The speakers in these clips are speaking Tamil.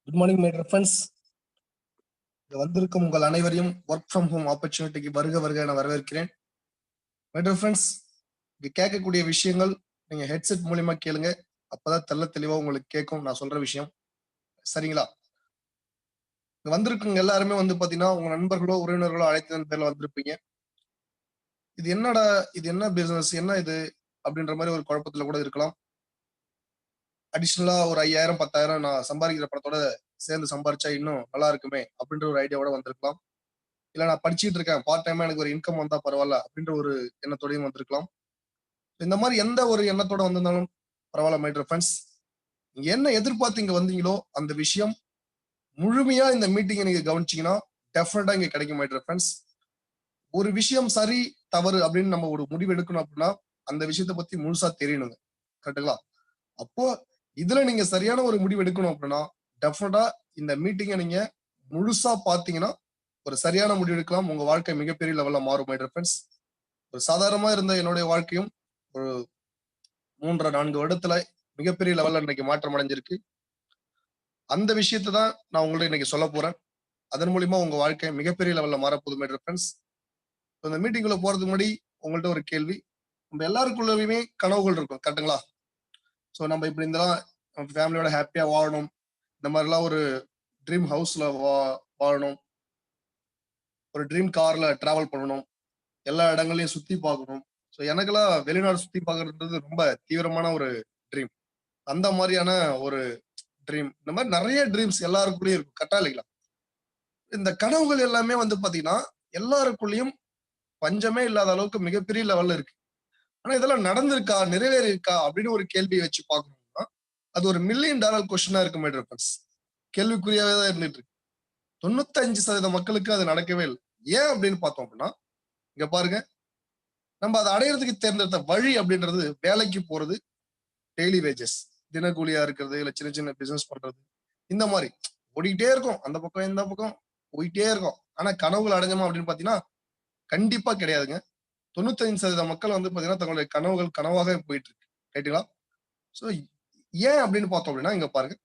Good morning my friends. வந்திருக்கும் உங்கள் அனைவரையும் ஒர்க் ஃப்ரம் ஹோம் ஆப்பர்ச்சுனிட்டிக்கு வருக வருக என வரவேற்கிறேன். மை ஃப்ரெண்ட்ஸ், இங்க கேட்கக்கூடிய விஷயங்கள் நீங்க ஹெட்செட் மூலியமா கேளுங்க. அப்பதான் தெளிவா உங்களுக்கு கேட்கும் நான் சொல்ற விஷயம். சரிங்களா? இங்க வந்திருக்குங்க எல்லாருமே பாத்தீங்கன்னா உங்க நண்பர்களோ உறவினர்களோ அழைத்ததன் பேர்ல வந்திருப்பீங்க. இது என்னடா, இது என்ன பிசினஸ், என்ன இது அப்படின்ற மாதிரி ஒரு குழப்பத்துல கூட இருக்கலாம். அடிஷனலா ஒரு 5000 10,000 நான் சம்பாதிக்கிற பணத்தோட சேர்ந்து சம்பாரிச்சா இன்னும் நல்லா இருக்குமே அப்படின்ற ஒரு ஐடியாவோட வந்திருக்கலாம். இல்ல நான் படிச்சுட்டு இருக்கேன், பார்ட் டைமா எனக்கு ஒரு இன்கம் வந்தா பரவாயில்ல அப்படின்ற ஒரு எண்ணத்தோடையும் வந்திருக்கலாம். இந்த மாதிரி எந்த ஒரு எண்ணத்தோட வந்திருந்தாலும் பரவாயில்ல மை டியர் ஃப்ரெண்ட்ஸ். நீங்க என்ன எதிர்பார்த்து இங்க வந்தீங்களோ அந்த விஷயம் முழுமையா இந்த மீட்டிங்கை நீங்க கவனிச்சீங்கன்னா டெஃபினட்டா இங்க கிடைக்கும் மை டியர் ஃப்ரெண்ட்ஸ். ஒரு விஷயம் சரி தவறு அப்படின்னு நம்ம ஒரு முடிவு எடுக்கணும் அப்படின்னா அந்த விஷயத்தை பத்தி முழுசா தெரியணுங்க. கரெக்டுங்களா? அப்போ இதுல நீங்க சரியான ஒரு முடிவு எடுக்கணும் அப்படின்னா டெஃபினட்டா இந்த மீட்டிங்கை நீங்க முழுசா பாத்தீங்கன்னா ஒரு சரியான முடிவு எடுக்கலாம். உங்க வாழ்க்கை மிகப்பெரிய லெவல்ல மாறும் மை டியர் ஃப்ரெண்ட்ஸ். ஒரு சாதாரணமா இருந்த என்னுடைய வாழ்க்கையும் ஒரு 3-4 வருடத்துல மிகப்பெரிய லெவல்ல இன்னைக்கு மாற்றம் அடைஞ்சிருக்கு. அந்த விஷயத்தை தான் நான் உங்கள்ட்ட இன்னைக்கு சொல்ல போறேன். அதன் மூலியமா உங்க வாழ்க்கை மிகப்பெரிய லெவல்ல மாறப்போகுது மை டியர் ஃப்ரெண்ட்ஸ். இந்த மீட்டிங்குள்ள போறதுக்கு முன்னாடி உங்கள்ட்ட ஒரு கேள்வி. நம்ம எல்லாருக்குள்ளயுமே கனவுகள் இருக்கும், கரெக்டுங்களா? ஸோ நம்ம இப்படி இருந்தாலும் ஃபேமிலியோட ஹாப்பியா வாழணும், இந்த மாதிரிலாம் ஒரு ட்ரீம் ஹவுஸ்ல வாழணும், ஒரு ட்ரீம் கார்ல டிராவல் பண்ணணும், எல்லா இடங்களையும் சுத்தி பார்க்கணும். ஸோ எனக்கெல்லாம் வெளிநாடு சுத்தி பார்க்கறதுன்றது ரொம்ப தீவிரமான ஒரு ட்ரீம். அந்த மாதிரியான ஒரு ட்ரீம், இந்த மாதிரி நிறைய ட்ரீம்ஸ் எல்லாருக்குள்ளயும் இருக்கும், கரெக்டா இல்லைங்களா? இந்த கனவுகள் எல்லாமே பாத்தீங்கன்னா எல்லாருக்குள்ளயும் பஞ்சமே இல்லாத அளவுக்கு மிகப்பெரிய லெவல்ல இருக்கு. ஆனா இதெல்லாம் நடந்திருக்கா, நிறைவேறியிருக்கா அப்படின்னு ஒரு கேள்வி வச்சு பார்க்கணும்னா அது ஒரு $1 மில்லியன் கொஸ்டினா இருக்கு மை டியர் ஃப்ரெண்ட்ஸ். கேள்விக்குறியாவே தான் இருந்துட்டு இருக்கு. 95% மக்களுக்கு அது நடக்கவே இல்லை. ஏன் அப்படின்னு பார்த்தோம் அப்படின்னா இங்க பாருங்க, நம்ம அதை அடையிறதுக்கு தேர்ந்தெடுத்த வழி அப்படின்றது வேலைக்கு போறது, டெய்லி வேஜஸ், தினக்கூலியா இருக்கிறது, இல்ல சின்ன சின்ன பிசினஸ் பண்றது, இந்த மாதிரி ஓடிக்கிட்டே இருக்கும். அந்த பக்கம் இந்த பக்கம் போயிட்டே இருக்கும். ஆனா கனவுகள் அடைஞ்சோமா அப்படின்னு பாத்தீங்கன்னா கண்டிப்பா கிடையாதுங்க. 95% மக்கள் பாத்தீங்கன்னா தங்களுடைய கனவுகள் கனவாக போயிட்டு இருக்கு. ரைட்டுங்களா? சோ ஏன் அப்படின்னு பார்த்தோம் அப்படின்னா இங்க பாருங்க,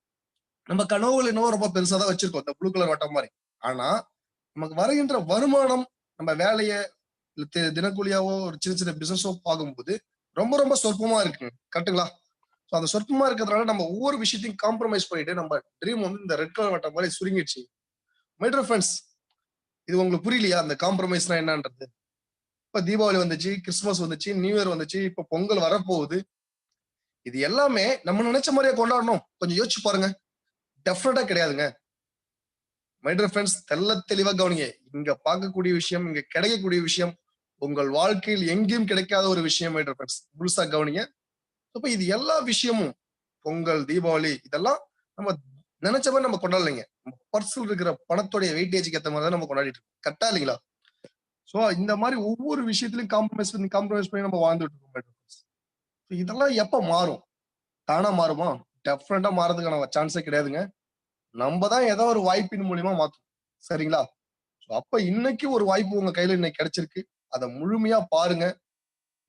நம்ம கனவுகள் என்னவோ ரொம்ப பெருசா தான் வச்சிருக்கோம், இந்த ப்ளூ கலர் வட்டம் மாதிரி. ஆனா நமக்கு வருகின்ற வருமானம், நம்ம வேலைய தினக்கூலியாவோ ஒரு சின்ன சின்ன பிசினஸோ பார்க்கும்போது ரொம்ப ரொம்ப சொற்பமா இருக்கு, கரெக்டுங்களா? ஸோ அந்த சொற்பமா இருக்கிறதுனால நம்ம ஒவ்வொரு விஷயத்தையும் காம்ப்ரமைஸ் பண்ணிட்டு நம்ம ட்ரீம் இந்த ரெட் கலர் வட்டம் மாதிரி சுருங்கிடுச்சு. மை டியர் ஃப்ரெண்ட்ஸ், இது உங்களுக்கு புரியலையா அந்த காம்ப்ரமைஸ்னா என்னன்றது? இப்ப தீபாவளி வந்துச்சு, கிறிஸ்துமஸ் வந்துச்சு, நியூ இயர் வந்துச்சு, இப்ப பொங்கல் வரப்போகுது. இது எல்லாமே நம்ம நினைச்ச மாதிரியே கொண்டாடணும்? கொஞ்சம் யோசிச்சு பாருங்க. டெஃபினட்டா கிடையாதுங்க. மை டியர் ஃப்ரெண்ட்ஸ், தெளிவா கவனிங்க. இங்க பார்க்கக்கூடிய விஷயம், இங்க கிடைக்கக்கூடிய விஷயம் உங்கள் வாழ்க்கையில் எங்கேயும் கிடைக்காத ஒரு விஷயம் மை டியர் ஃப்ரெண்ட்ஸ். முழுசா கவனிங்க. அப்ப இது எல்லா விஷயமும் பொங்கல், தீபாவளி இதெல்லாம் நம்ம நினைச்ச மாதிரி நம்ம கொண்டாடலைங்க. பர்சல் இருக்கிற பணத்துடைய வெயிட்டேஜுக்கு ஏற்ற மாதிரி தான் நம்ம கொண்டாடிட்டு இருக்கோம், கரெக்டா இல்லைங்களா? சோ இந்த மாதிரி ஒவ்வொரு விஷயத்திலையும் காம்ப்ரமைஸ் பண்ணி நம்ம வாழ்ந்துட்டு இருக்கோம். இதெல்லாம் எப்ப மாறும்? தானா மாறுமா? டெஃபினட்டா மாறதுக்கான சான்ஸே கிடையாதுங்க. நம்ம தான் ஏதோ ஒரு வாய்ப்பின் மூலியமா மாத்தணும். சரிங்களா? அப்ப இன்னைக்கு ஒரு வாய்ப்பு உங்க கையில இன்னைக்கு கிடைச்சிருக்கு. அதை முழுமையா பாருங்க.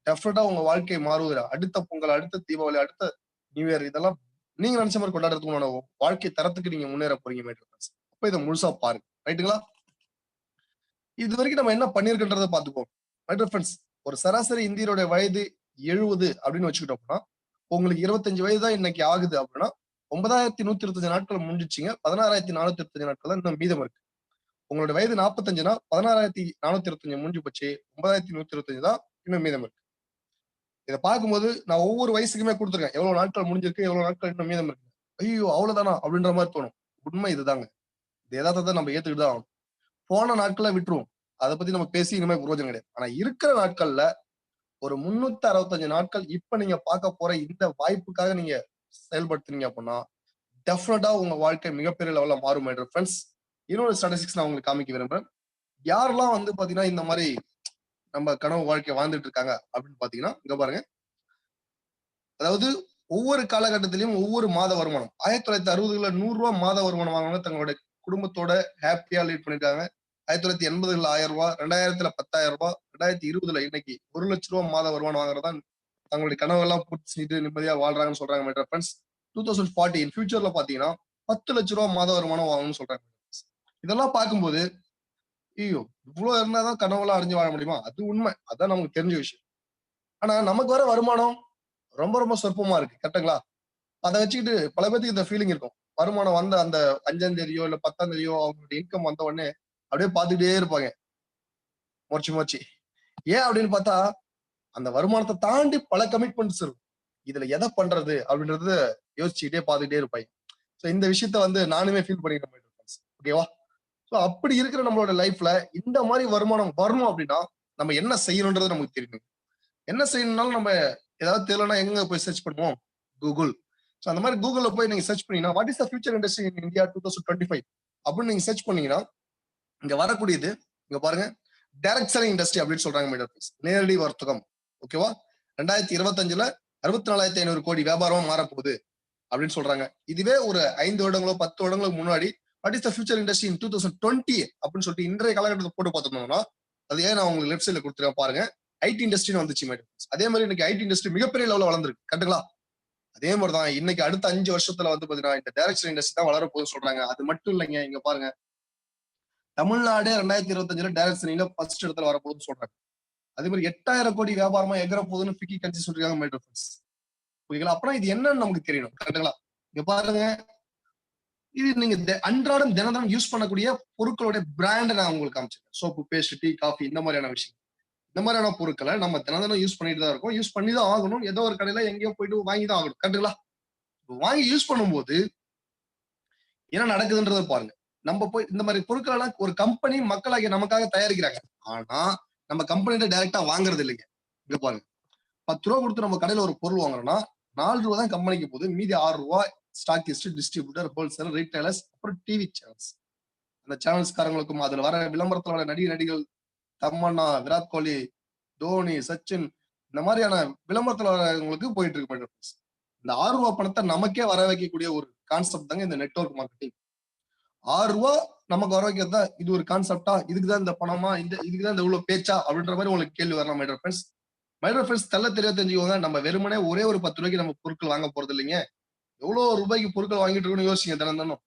டெஃபினட்டா உங்க வாழ்க்கை மாறுவதில்லை. அடுத்த பொங்கல், அடுத்த தீபாவளி, அடுத்த நியூ இயர் இதெல்லாம் நீங்க நினைச்ச மாதிரி கொண்டாடுறதுக்கு வாழ்க்கை தரத்துக்கு நீங்க முன்னேற போறீங்க மை டியர் ஃப்ரெண்ட்ஸ். அப்ப இதை முழுசா பாருங்க. ரைட்டுங்களா? இது வரைக்கும் நம்ம என்ன பண்ணிருக்கின்றத பாத்துப்போம் மை டியர் ஃப்ரெண்ட்ஸ். ஒரு சராசரி இந்தியருடைய வயது 70 அப்படின்னு வச்சுக்கிட்டோம்னா உங்களுக்கு 25 வயது தான் இன்னைக்கு ஆகுது அப்படின்னா 9125 நாட்கள் முடிஞ்சிச்சுங்க. 16,425 நாட்கள் தான் இன்னும் மீதம் இருக்கு. உங்களோட வயது 45னா 16,425 முடிஞ்சு போச்சு. 9,125 தான் இன்னும் மீதம் இருக்கு. இதை பார்க்கும்போது நான் ஒவ்வொரு வயசுக்குமே கொடுத்துருக்கேன், எவ்வளவு நாட்கள் முடிஞ்சிருக்கு, எவ்வளவு நாட்கள் இன்னும் மீதம் இருக்கு. ஐயோ அவ்வளவுதானா அப்படின்ற மாதிரி தோணும். உண்மை இதுதாங்க. இது யதார்த்தத்தை நம்ம ஏத்துக்கிட்டு தான் ஆகணும். போன நாட்களை விட்டுருவோம், அதை பத்தி நம்ம பேசி இனிமே பிரயோஜனம் கிடையாது. ஆனா இருக்கிற நாட்கள்ல ஒரு 365 நாட்கள் இப்ப நீங்க பார்க்க போற இந்த வாய்ப்புக்காக நீங்க செயல்படுத்துனீங்க அப்படின்னா டெஃபினட்டா உங்க வாழ்க்கை மிகப்பெரிய லெவல்ல மாறும் மை டியர் ஃப்ரெண்ட்ஸ். இன்னொரு ஸ்டாட்டிஸ்டிக்ஸ் நான் உங்களுக்கு காமிக்க விரும்புறேன். யாரெல்லாம் பாத்தீங்கன்னா இந்த மாதிரி நம்ம கனவு வாழ்க்கை வாழ்ந்துட்டு இருக்காங்க அப்படின்னு பாத்தீங்கன்னா இங்க பாருங்க. அதாவது ஒவ்வொரு காலகட்டத்திலையும் ஒவ்வொரு மாத வருமானம் 1960ல ₹100 மாத வருமானம் வாங்கினவங்க தங்களுடைய குடும்பத்தோட ஹாப்பியா லீட் பண்ணிருக்காங்க. 1980ல ₹1000, 2000ல ₹10,000, 2020ல இன்னைக்கு ₹1,00,000 மாத வருமானம் வாங்குறதா தங்களுடைய கனவெல்லாம் பூர்த்தி செஞ்சுட்டு நிம்மதியா வாழ்றாங்கன்னு சொல்றாங்க மை டியர் ஃப்ரெண்ட்ஸ். 2040 ஃபியூச்சர்ல பாத்தீங்கன்னா 10 லட்ச ரூபாய் மாத வருமானம் வாங்கணும்னு சொல்றாங்க. இதெல்லாம் பார்க்கும்போது ஐயோ இவ்வளவு இருந்தாதான் கனவுலாம் அடைஞ்சு வாழ முடியுமா? அது உண்மை, அதான் நமக்கு தெரிஞ்ச விஷயம். ஆனா நமக்கு வர வருமானம் ரொம்ப ரொம்ப சொற்பமா இருக்கு, கரெக்டுங்களா? அதை வச்சுக்கிட்டு பல பேருக்கு இந்த ஃபீலிங் இருக்கும். வருமானம் வந்த அந்த 5ஆம் தேதியோ இல்ல 10ஆம் தேதியோ அவங்களுடைய இன்கம் வந்த உடனே அப்படியே பார்த்துட்டே இருப்பாங்க முறைச்சு முறைச்சு. ஏன் அப்படின்னு பார்த்தா அந்த வருமானத்தை தாண்டி பல கமிட்மெண்ட்ஸ் இருக்கும். இதுல எதை பண்றது அப்படின்றத யோசிச்சுக்கிட்டே பார்த்துட்டே இருப்பாங்க. ஸோ இந்த விஷயத்த வந்து நானுமே ஃபீல் பண்ணிக்கிறேன். ஓகேவா? ஸோ அப்படி இருக்கிற நம்மளோட லைஃப்ல இந்த மாதிரி வருமானம் வரணும் அப்படின்னா நம்ம என்ன செய்யணும்ன்றது நமக்கு தெரியும். என்ன செய்யணும்னாலும் நம்ம ஏதாவது தெரியலன்னா எங்க போய் சர்ச் பண்ணுவோம்? கூகுள். ஸோ அந்த மாதிரி கூகுள்ல போய் நீங்க சர்ச் பண்ணீங்கன்னா what is the future industry in India 2025 அப்படின்னு நீங்க சர்ச் பண்ணீங்கன்னா இங்க வரக்கூடியது, இங்க பாருங்க, டைரக்ட் செல்லிங் இண்டஸ்ட்ரி அப்படின்னு சொல்றாங்க மேடம். நேரடி வர்த்தகம். ஓகேவா? 2025ல 64,500 கோடி வியாபாரம் மாறப்போகுது அப்படின்னு சொல்றாங்க. இதுவே ஒரு 5 வருடங்களோ 10 வருடங்களுக்கு முன்னாடி what is the future industry இன் 2020 அப்படின்னு சொல்லிட்டு இன்றைய காலகட்டத்தை போட்டு பார்த்துட்டோம்னா அது ஏன் நான் உங்களுக்கு லெஃப்ட் சைட்ல கொடுத்துருக்கேன் பாருங்க, ஐடி இண்டஸ்ட்ரின்னு வந்துச்சு மேடம். அதே மாதிரி இன்னைக்கு ஐடி இண்டஸ்ட்ரி மிகப்பெரிய லெவலில் வளர்ந்துருக்கு, கரெக்டுங்களா? அதே மாதிரிதான் இன்னைக்கு அடுத்த 5 வருஷத்துல வந்து பாத்தீங்கன்னா இந்த டைரக்ட் இண்டஸ்ட்ரி தான் வளர போகுது சொல்றாங்க. அது மட்டும் இல்லைங்க, இங்க பாருங்க, தமிழ்நாடு 2025ல டைரக்ட் செல்லிங்ல ஃபர்ஸ்ட் இடத்துல வரப்போகுதுன்னு சொல்றாங்க. அதே மாதிரி 8,000 கோடி வியாபாரமா எகர போகுதுன்னு ஃபிக்கி கட்சி சொல்றாங்க மேடம். ஓகேங்களா? அப்புறம் இது என்னன்னு நமக்கு தெரியணும், கரெக்டுங்களா? இங்க பாருங்க, இது நீங்க அன்றாடம் தினம் யூஸ் பண்ணக்கூடிய பொருட்களுடைய பிராண்ட் நான் உங்களுக்கு காமிச்சிருக்கேன். சோப்பு, பேஸ்ட், டீ, காஃபி, இந்த மாதிரியான விஷயம். இந்த மாதிரியான பொருட்களை நம்ம தினம் யூஸ் பண்ணிட்டு தான் இருக்கோம். யூஸ் பண்ணி தான் ஆகணும். ஏதோ ஒரு கடையில எங்கேயோ போயிட்டு வாங்கி தான் ஆகணும், கரெக்டுங்களா? வாங்கி யூஸ் பண்ணும்போது என்ன நடக்குதுன்றத பாருங்க. நம்ம போய் இந்த மாதிரி பொருட்கள் எல்லாம் ஒரு கம்பெனி மக்களாகிய நமக்காக தயாரிக்கிறாங்க. ஆனா நம்ம கம்பெனிட்ட டைரக்டா வாங்குறது இல்லைங்க. இங்க பாருங்க, 10 ரூபா கொடுத்து நம்ம கடையில ஒரு பொருள் வாங்குறோம்னா 4 ரூபா தான் கம்பெனிக்கு போகுது. மீதி 6 ரூபாய் ஸ்டாக்கிஸ்ட், டிஸ்ட்ரிபியூட்டர், ஹோல்சேலர், ரீட்டைலர்ஸ், அப்புறம் டிவி சேனல்ஸ். அந்த சேனல்ஸ்காரங்களுக்கும் அதுல வர விளம்பரத்துல வர நடிகர்கள் தம்மண்ணா, விராட் கோலி, தோனி, சச்சின், இந்த மாதிரியான விளம்பரத்துல வரவங்களுக்கு போயிட்டு இருக்கு மேடம். இந்த 6 ரூபாய் பணத்தை நமக்கே வர வைக்கக்கூடிய ஒரு கான்செப்ட் தாங்க இந்த நெட்வொர்க் மார்க்கெட்டிங். 6 ரூபாய் நமக்கு வர வைக்கிறது தான் இது ஒரு கான்செப்டா? இதுக்குதான் இந்த பணமா? இதுக்குதான் இந்த இவ்வளவு பேச்சா அப்படின்ற மாதிரி உங்களுக்கு கேள்வி வரலாம் மேடம் ஃப்ரெண்ட்ஸ். மைடியர் ஃப்ரெண்ட்ஸ், தெல்ல தெளிவா தெரிஞ்சுக்கோங்க, நம்ம வெறுமனே ஒரே ஒரு 10 ரூபாய்க்கு நம்ம பொருட்கள் வாங்க போறது இல்லைங்க. எவ்வளவு ரூபாய்க்கு பொருட்கள் வாங்கிட்டு இருக்கணும்னு யோசிங்க தினம் தினம்.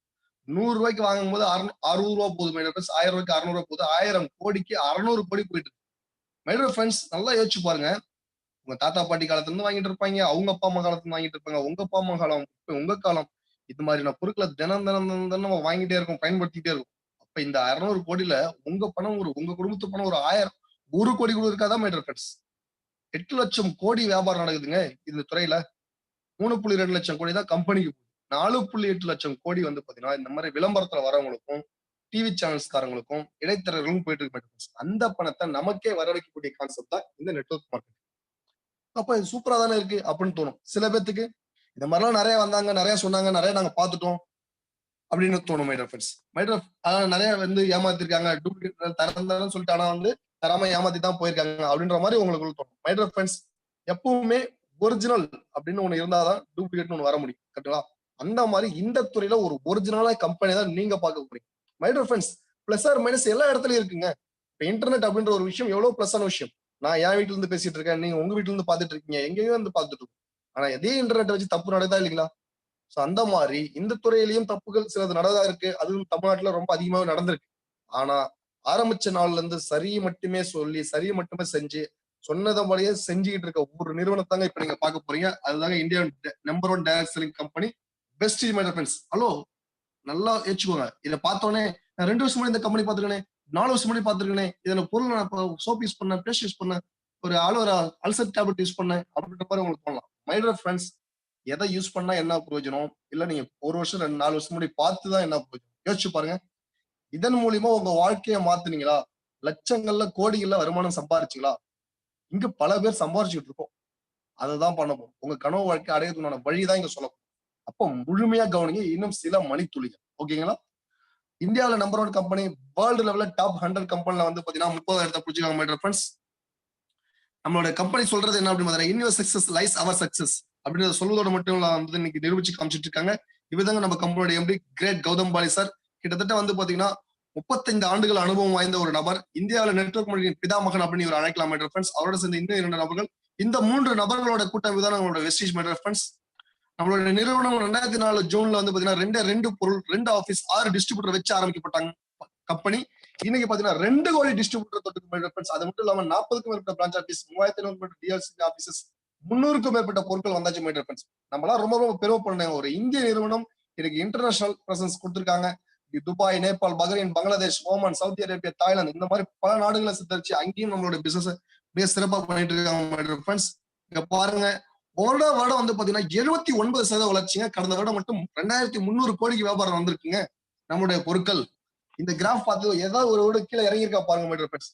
100 ரூபாய்க்கு வாங்கும் போது 60 ரூபாய் போகுது மைடியர் ஃப்ரெண்ட்ஸ். 1000 ரூபாய்க்கு 600 ரூபாய் போகுது. 1000 கோடிக்கு 600 கோடி போயிட்டு இருக்கு. மைடியர் ஃப்ரெண்ட்ஸ், நல்லா யோசிச்சு பாருங்க. உங்க தாத்தா பாட்டி காலத்துல இருந்து வாங்கிட்டு இருப்பாங்க, அவங்க அப்பா அம்மா காலத்துல இருந்து வாங்கிட்டு இருப்பாங்க, உங்க அப்பா அம்மா காலம், இப்ப உங்க காலம். இது மாதிரியான பொருட்களை தினம் தினம் தினம் தினம் நம்ம வாங்கிட்டே இருக்கோம், பயன்படுத்திட்டே இருக்கும். அப்ப இந்த 600 கோடியில உங்க பணம், உங்க குடும்பத்து பணம் ஒரு 1000, 1 கோடி கூட இருக்காதான் மைடியர் ஃப்ரெண்ட்ஸ். 8 லட்சம் கோடி வியாபாரம் நடக்குதுங்க இந்த துறையில. 3.2 லட்சம் கோடி தான் கம்பெனிக்கு போகுது. 4.8 லட்சம் கோடி வந்து பாத்தீங்கன்னா இந்த மாதிரி விளம்பரத்துல வரவங்களுக்கும், டிவி சேனல்ஸ்காரங்களுக்கும், இடைத்தரகர்களும் போயிட்டு இருக்கு. அந்த பணத்தை நமக்கே வர வைக்கக்கூடிய கான்செப்ட் தான் இந்த நெட்வொர்க் மார்க்கெட். அப்ப இது சூப்பரா தானே இருக்கு அப்படின்னு தோணும் சில பேத்துக்கு. இந்த மாதிரிலாம் நிறைய வந்தாங்க, நிறைய சொன்னாங்க, நிறைய நாங்க பார்த்துட்டோம் அப்படின்னு தோணும் மைடியர் ஃப்ரெண்ட்ஸ். மைடியர் நிறைய வந்து ஏமாத்திருக்காங்க, டூப்ளிகேட் தரந்தான்னு சொல்லிட்டு ஆனா வந்து தராம ஏமாத்தி தான் போயிருக்காங்க அப்படின்ற மாதிரி உங்களுக்கு தோணும். மைடியர் ஃப்ரெண்ட்ஸ், எப்பவுமே ஒரிஜினல் அப்படின்னு ஒண்ணு இருந்தாதான் டூப்ளிகேட்னு ஒண்ணு வர முடியும், கரெக்டுங்களா? அந்த மாதிரி இந்த துறையில ஒரு ஒரிஜினலா கம்பெனி தான் நீங்க பார்க்க போறீங்க. My dear friends, plus or minus எல்லா இடத்துலயும் இருக்குங்க. இப்ப இன்டர்நெட் அப்படின்ற ஒரு விஷயம் எவ்வளவு பிளஸ் ஆன விஷயம். நான் என் வீட்டுல இருந்து பேசிட்டு இருக்கேன், நீங்க உங்க வீட்டுல இருந்து பாத்துட்டு இருக்கீங்க, எங்கேயும் வந்து பாத்துட்டு இருக்கோம். ஆனா எதே இன்டர்நெட் வச்சு தப்பு நடக்குதா இல்லைங்களா? சோ அந்த மாதிரி இந்த துறையிலயும் தப்புகள் சிலது நடந்தா இருக்கு. அதுவும் தமிழ்நாட்டுல ரொம்ப அதிகமாவே நடந்திருக்கு. ஆனா ஆரம்பிச்ச நாள்ல இருந்து சரி மட்டுமே சொல்லி, சரி மட்டுமே செஞ்சு, சொன்னதை மாதிரியே செஞ்சுக்கிட்டு இருக்க ஒரு நிறுவனத்தாங்க இப்ப நீங்க பார்க்க போறீங்க. அதுதாங்க India number 1 direct selling company best my dear friends. Hello, நல்லா ஏச்சுக்கோங்க. இதை பார்த்தோன்னே நான் 2 வருஷம் முன்னாடி இந்த கம்பெனி பார்த்துருக்கேன், 4 வருஷம் முன்னாடி பார்த்துருக்கேன், இதுல பொருள் நான் சோப் யூஸ் பண்ணேன், பேஸ்ட் யூஸ் பண்ணேன், ஒரு ஆலோவேரா அல்சர் டேப்லெட் யூஸ் பண்ணேன் அப்படின்ற மாதிரி உங்களுக்கு தோணலாம். மைடியர் ஃப்ரெண்ட்ஸ், எதை யூஸ் பண்ணா என்ன பிரயோஜனம்? இல்ல நீங்க 1 வருஷம் 4 வருஷம் முன்னாடி பார்த்துதான் என்ன பிரயோஜனம்? யோசிச்சு பாருங்க. இதன் மூலியமா உங்க வாழ்க்கையை மாத்துனீங்களா? லட்சங்கள்ல கோடிகள்ல வருமானம் சம்பாரிச்சீங்களா? இங்க பல பேர் சம்பாரிச்சுட்டு இருக்கோம். அததான் பண்ண போறோம். உங்க கனவு வாழ்க்கை அடையறதுக்கான வழிதான் இங்க சொல்ல. அப்போ முழுமையா கவனிங்க. இன்னும் சில மணித்துளிகள், ஓகேங்களா? இந்தியாவில நம்பர் 1 கம்பெனி, வேர்ல்டு லெவல்ல டாப் 100 கம்பெனில வந்து பாத்தீங்கன்னா 30 இடத்தை பிடிச்சிருக்காங்க மை ஃப்ரெண்ட்ஸ். நம்மளோட கம்பெனி சொல்றது என்ன அப்படின்னு பார்த்தீங்கன்னா, in your success lies our success அப்படின்றத சொல்வதோட மட்டும் வந்து இன்னைக்கு நிரூபிச்சு காமிச்சிட்டு இருக்காங்க. இவதாங்க நம்ம கம்பெனியோட MD great Gautam Pali sir. கிட்டத்தட்ட வந்து பாத்தீங்கன்னா 35 ஆண்டுகள் அனுபவம் வாய்ந்த ஒரு நபர். இந்தியாவில நெட்வொர்க் மார்க்கெட்டிங் பிதாமகன் அப்படின்னு இவர் அழைக்கலாம் மை ஃப்ரெண்ட்ஸ். அவரோட சேர்ந்து இன்னும் 2 நபர்கள். இந்த 3 நபர்களோட கூட்டம் தான் நம்மளோட வெஸ்டீஜ் மை ஃப்ரெண்ட்ஸ். நம்மளுடைய நிறுவனம் 2004 ஜூன்ல வந்து பாத்தீங்கன்னா ரெண்டு பொருள் 2 ஆபீஸ் 6 டிஸ்ட்ரிபியூட்டர் வச்சு ஆரம்பிக்கப்பட்டாங்க கம்பெனி. இன்னைக்கு பாத்தீங்கன்னா 2 கோடி டிஸ்ட்ரிபியூட்டர் தொட்டு. அது மட்டும் இல்லாம 40க்கும் மேற்பட்ட பிரான்ச் ஆபீஸ், 3500 மேற்பட்ட டிஎல்சி ஆபீசஸ், 300க்கும் மேற்பட்ட பொருட்கள் வந்தாச்சு மை டியர் ஃப்ரெண்ட்ஸ். நம்மளாம் ரொம்ப ரொம்ப பெருமைப்படணும். ஒரு இந்திய நிறுவனம் இதுக்கு இன்டர்நேஷனல் பிரசன்ஸ் கொடுத்திருக்காங்க. Dubai, Nepal, Bahrain, Bangladesh, Oman, Saudi Arabia, Thailand இந்த மாதிரி பல நாடுகளை சித்தரிச்சு அங்கேயும் நம்மளுடைய பிசினஸ் மிக சிறப்பா பண்ணிட்டு இருக்காங்க மை டியர் ஃப்ரெண்ட்ஸ். இங்க பாருங்க, வருடம் வந்து பாத்தீங்கன்னா 79% வளர்ச்சிங்க. கடந்த வருடம் மட்டும் 2300 கோடிக்கு வியாபாரம் வந்திருக்குங்க நம்மளுடைய பொருட்கள். இந்த கிராஃப் பார்த்து ஏதாவது ஒரு வீடு கீழே இறங்கியிருக்கா பாருங்க மை டியர் ஃப்ரெண்ட்ஸ்.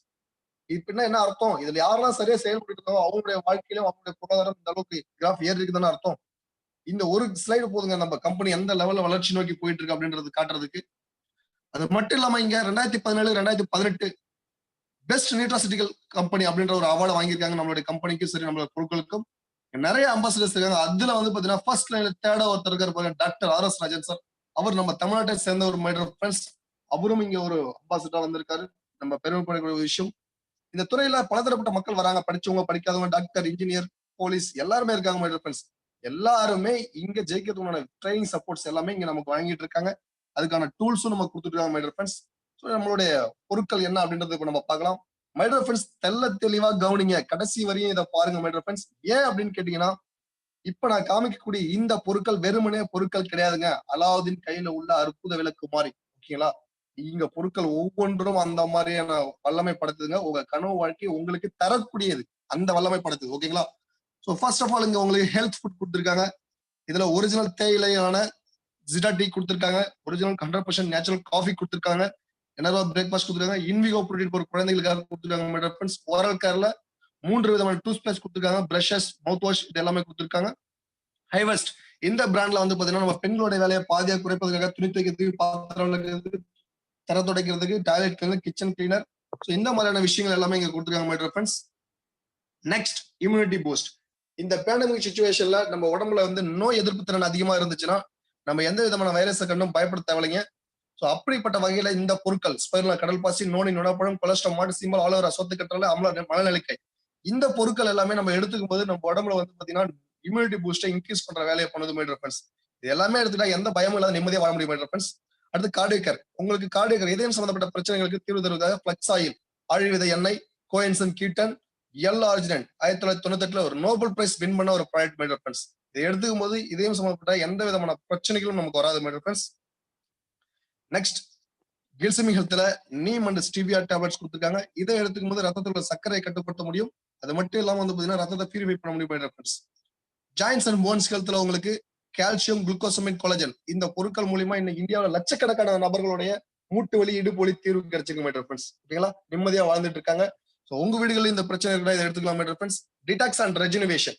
இப்ப என்ன அர்த்தம்? இதுல யாரெல்லாம் சரியா செயல்பட்டு இருக்காங்க அவங்களுடைய வாழ்க்கையிலும் அவங்களுடைய பொருளாதாரம் இந்த அளவுக்கு கிராஃப் ஏறி இருக்குதுன்னு அர்த்தம். இந்த ஒரு ஸ்லைடு போதுங்க நம்ம கம்பெனி எந்த லெவல்ல வளர்ச்சி நோக்கி போயிட்டு இருக்கு அப்படின்றது காட்டுறதுக்கு. அது மட்டும் இல்லாம இங்க 2017 2018 பெஸ்ட் நியூட்ராசிட்டிக்கல் கம்பெனி அப்படின்ற ஒரு அவார்டு வாங்கியிருக்காங்க நம்மளுடைய கம்பெனிக்கும் சரி நம்மளோட பொருட்களுக்கும். நிறைய அம்பாசிடர்ஸ் இருக்காங்க. அதுல வந்து பாத்தீங்கன்னா ஃபர்ஸ்ட் லைன்ல தேர்டா ஒருத்தர் இருக்காரு பாருங்க, டாக்டர் ஆர்.எஸ். ராஜன் சார். அவர் நம்ம தமிழ்நாட்டை சேர்ந்த ஒரு மை டியர் ஃப்ரெண்ட்ஸ். அவரும் இங்க ஒரு அம்பாசிடரா வந்திருக்காரு. நம்ம பெருமைப்படக்கூடிய விஷயம். இந்த துறையில பலதரப்பட்ட மக்கள் வராங்க, படிச்சவங்க படிக்காதவங்க, டாக்டர், இன்ஜினியர், போலீஸ் எல்லாருமே இருக்காங்க மை டியர் ஃப்ரெண்ட்ஸ். எல்லாருமே இங்க ஜெயிக்கிறதுக்கான ட்ரைனிங் சப்போர்ட்ஸ் எல்லாமே இங்க நமக்கு வழங்கிட்டு இருக்காங்க. அதுக்கான டூல்ஸும் நம்ம கொடுத்துட்டு இருக்காங்க மை டியர் ஃப்ரெண்ட்ஸ். ஸோ நம்மளுடைய பொருட்கள் என்ன அப்படின்றது இப்ப நம்ம பார்க்கலாம். மை டியர் ஃப்ரெண்ட்ஸ், தெளிவா கவனிங்க, கடைசி வரையும் இதை பாருங்க மை டியர் ஃப்ரெண்ட்ஸ். ஏன் அப்படின்னு கேட்டீங்கன்னா, இப்ப நான் காமிக்கக்கூடிய இந்த பொருட்கள் வெறுமனே பொருட்கள் கிடையாதுங்க. அலாவுதீன் கையில உள்ள அற்புத விளக்கு மாதிரி. ஓகேங்களா? இங்க பொருட்கள் ஒவ்வொன்றும் அந்த மாதிரியான வல்லமை படுத்துதுங்க. உங்க கனவு வாழ்க்கை உங்களுக்கு தரக்கூடியது அந்த வல்லமை படுத்துது. ஓகேங்களா? சோ ஃபர்ஸ்ட் ஆஃப் ஆல் இங்க உங்களுக்கு ஹெல்த் ஃபுட் கொடுத்திருக்காங்க. இதுல ஒரிஜினல் தேயிலையான ஜிடா டீ கொடுத்திருக்காங்க. ஒரிஜினல் 100% நேச்சுரல் காஃபி கொடுத்திருக்காங்க. என்னவா பிரேக்ஃபாஸ்ட் கொடுத்திருக்காங்க. இன்விகோ ப்ரோட்டீன் ஒரு குழந்தைகளுக்காக கொடுத்திருக்காங்க மை டியர் ஃப்ரெண்ட்ஸ். ஓரல் கேர்ல 3 விதமான டூத் பேஸ்ட் கொடுத்திருக்காங்க. பிரஷஸ், மவுத் வாஷ் இது எல்லாமே கொடுத்திருக்காங்க. ஹைவெஸ்ட் இந்த பிராண்ட்ல வந்து பாத்தீங்கன்னா நம்ம பெண்களுடைய வேலையை பாதியா குறைப்பதற்காக துணி துவைக்கிறதுக்கு, பாத்திரம் விளக்குறதுக்கு, தர துடைக்கிறதுக்கு, toilet cleaner, kitchen cleaner, so இந்த மாதிரியான விஷயங்கள் எல்லாமே இங்க கொடுத்துருக்காங்க my dear friends. Next, immunity boost. இந்த பேண்டமிக் சுச்சுவேஷன்ல நம்ம உடம்புல வந்து நோய் எதிர்ப்பு திறன் அதிகமா இருந்துச்சுன்னா நம்ம எந்த விதமான வைரஸை கண்டும் பயப்பட தேவையில்லைங்க. ஸோ அப்படிப்பட்ட வகையில இந்த பொருட்கள் ஸ்பைருலா, கடல் பாசி, நோனி, நுணப்பழம், கொலஸ்ட்ரால், மாட்டு சீம்பல், ஆலோரா, சொத்து கற்றாழை, அம்ல, மலநெல்லிக்காய் இந்த பொருட்கள் எல்லாமே நம்ம எடுத்துக்கும் போது நம்ம உடம்புல வந்து பாத்தீங்கன்னா இம்யூனிட்டி பூஸ்டை இன்க்ரீஸ் பண்ற வேலையை பண்ணுது மை டியர் ஃப்ரெண்ட்ஸ். இது எல்லாமே எடுத்துட்டா எந்த பயமும் இல்லாத நிம்மதியா வாழ முடியும் மை டியர் ஃப்ரெண்ட்ஸ். அடுத்து கார்டியோ. உங்களுக்கு கார்டியோ இதயம் சம்பந்தப்பட்ட பிரச்சனைகளுக்கு தீர்வு தருவதாக பிளக்ஸ் ஆயில், ஆழிவித எண்ணெய், கோஎன்சன் கீட்டன், எல் ஆர்ஜினன் 1998 ஒரு நோபல் பிரைஸ் வின் பண்ண ஒரு ப்ராடக்ட் மை டியர் ஃப்ரெண்ட்ஸ். இதை எடுத்துக்கும் போது இதயம் சம்பந்தப்பட்ட எந்த விதமான பிரச்சனைகளும் நமக்கு வராது மை டியர் ஃப்ரெண்ட்ஸ். நெக்ஸ்ட், கில்சிமி ஹெல்த்ல நீம் அண்ட் ஸ்டீவியா டேப்லெட்ஸ் கொடுத்திருக்காங்க. இதை எடுத்துக்கும் போது ரத்தத்தில் உள்ள சர்க்கரையை கட்டுப்படுத்த முடியும். அது மட்டும் இல்லாம வந்து பாத்தீங்கன்னா ரத்தத்தை பியூரிஃபை பண்ண முடியும் my dear friends. Joints and bones ஹெல்த்ல உங்களுக்கு கால்சியம், குளுக்கோசமைன், கொலஜன் இந்த பொருட்கள் மூலியமா இன்னைக்கு இந்தியாவில் லட்சக்கணக்கான நபர்களுடைய மூட்டு வலி, இடுப்பு வலி தீர்வு கிடைச்சிருக்கு மை டியர் ஃப்ரெண்ட்ஸ். ஓகேங்களா? நிம்மதியா வாழ்ந்துட்டு இருக்காங்க. ஸோ உங்க வீடுகளில் இந்த பிரச்சனை இருக்கா, இதை எடுத்துக்கலாம் my dear friends. Detox and rejuvenation.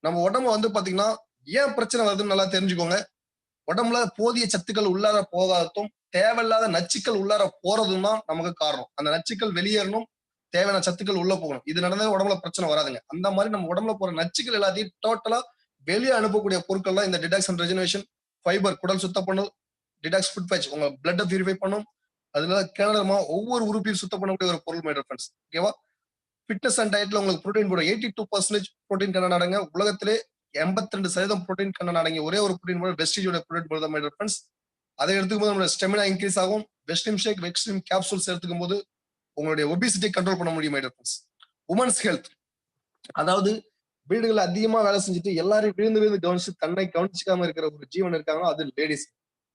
நம்ம உடம்பு வந்து பாத்தீங்கன்னா ஏன் பிரச்சனை வருதுன்னு நல்லா தெரிஞ்சுக்கோங்க. உடம்புல போதிய சத்துக்கள் உள்ளார போகாததும் தேவையில்லாத நச்சுக்கள் உள்ளார போறதும் தான் நமக்கு காரணம். அந்த நச்சுக்கள் வெளியேறணும், தேவையான சத்துக்கள் உள்ள போகணும். இது நடந்தாலும் உடம்புல பிரச்சனை வராதுங்க. அந்த மாதிரி நம்ம உடம்புல போற நச்சுக்கள் எல்லாத்தையும் டோட்டலா வெளியே அனுப்பக்கூடிய பொருட்கள் தான் இந்த டிடாக்ஸ் அண்ட் ரெஜினேஷன். ஃபைபர் குடல் சுத்தம் பண்ணும். டிடாக்ஸ் ஃபுட் பேட்ச் உங்க பிளட்டை பியூரிஃபை பண்ணும். அதுல கேனடமா ஒவ்வொரு உறுப்பையும் சுத்தம் பண்ணக்கூடிய ஒரு பொருள் மை டியர் ஃப்ரெண்ட்ஸ். ஓகேவா? ஃபிட்னஸ் அண்ட் டயட்ல உங்களுக்கு ப்ரோட்டீன் கூட 82% ப்ரோட்டீன் கண்டென்ட் அடங்க. உலகத்திலே 82% ப்ரோட்டீன் கண்டென்ட் அடங்கிய ஒரே ஒரு ப்ரோட்டீன் கூட வெஸ்டிஜோட ப்ரோட்டீன் கூட தான் மை டியர் ஃப்ரெண்ட்ஸ். அதை எடுத்துக்கும் போது நம்மளோட ஸ்டெமினா இன்க்ரீஸ் ஆகும். வெஸ்டிம் ஷேக், வெஸ்டிம் கேப்சூல்ஸ் எடுத்துக்கும் போது உங்களுடைய ஒபிசிட்டி கண்ட்ரோல் பண்ண முடியும் my dear friends. Women's health, அதாவது வீடுகள் அதிகமா வேலை செஞ்சுட்டு எல்லாரையும் விழுந்து கவனிச்சு தன்னை கவனிச்சுக்காம இருக்கிற ஒரு ஜீவன் இருக்காங்க, அது லேடிஸ்.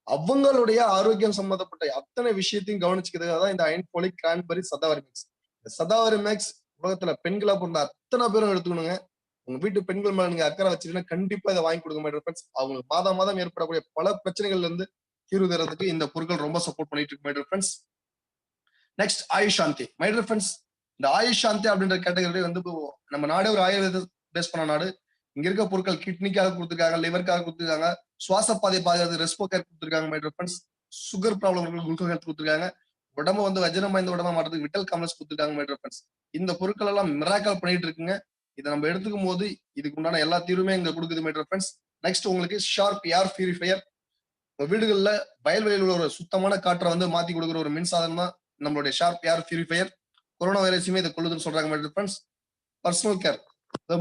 அவங்களுடைய ஆரோக்கியம் சம்பந்தப்பட்ட அத்தனை விஷயத்தையும் கவனிச்சுக்கிறதுக்காக தான் இந்த iron folic cranberry shatavari mix. இந்த சதாவரி மிக்ஸ் உலகத்துல பெண்களா பிறந்த அத்தனை பேரும் எடுத்துக்கணுங்க. உங்க வீட்டு பெண்கள் மேல நீங்க அக்கறை வச்சிருக்கீங்கன்னா கண்டிப்பா இதை வாங்கி கொடுக்க மை டியர் ஃப்ரெண்ட்ஸ். அவங்களுக்கு மாதம் ஏற்படக்கூடிய பல பிரச்சனைகள்ல இருந்து தீர்வு தரதுக்கு இந்த பொருட்கள் ரொம்ப சப்போர்ட் பண்ணிட்டு இருக்கு my dear friends. Next, Ayush Shanti my dear friends. இந்த ஆயுஷ் சாந்தி அப்படின்ற கேட்டகரி வந்து நம்ம நாடே ஒரு ஆயுர்வேத பேஸ் பண்ண நாடு. இங்க இருக்க பொருட்கள் கிட்னிக்காக கொடுத்துருக்காங்க, லிவருக்காக கொடுத்துருக்காங்க, சுவாச பாதை பாதுகாத்து ரெஸ்போ கேர் கொடுத்துருக்காங்க my dear friends. Sugar problem gluco health கொடுத்துருக்காங்க. உடம்பு வந்து வஜ்ரம் வாய்ந்த உடம்பா மாறதுக்கு விட்டல் காம்ப்ளெக்ஸ் கொடுத்துருக்காங்க மை டியர் ஃப்ரெண்ட்ஸ். இந்த பொருட்கள் எல்லாம் மிராக்கல் பண்ணிட்டு இருக்குங்க. இதை நம்ம எடுத்துக்கும் போது இதுக்கு உண்டான எல்லா தீர்வுமே இங்க கொடுக்குது மை டியர் ஃப்ரெண்ட்ஸ். நெக்ஸ்ட், உங்களுக்கு ஷார்ப் ஏர் பியூரிஃபையர். வீடுகள்ல வயல்வெளியில் உள்ள ஒரு சுத்தமான காற்றை வந்து மாத்தி கொடுக்குற ஒரு மின்சாதனம் தான் நம்மளுடைய ஷார்ப் ஏர் பியூரிஃபையர். கொரோனா வைரஸுமே இதை கொள்ளுதுன்னு சொல்றாங்க my dear friends. Personal care,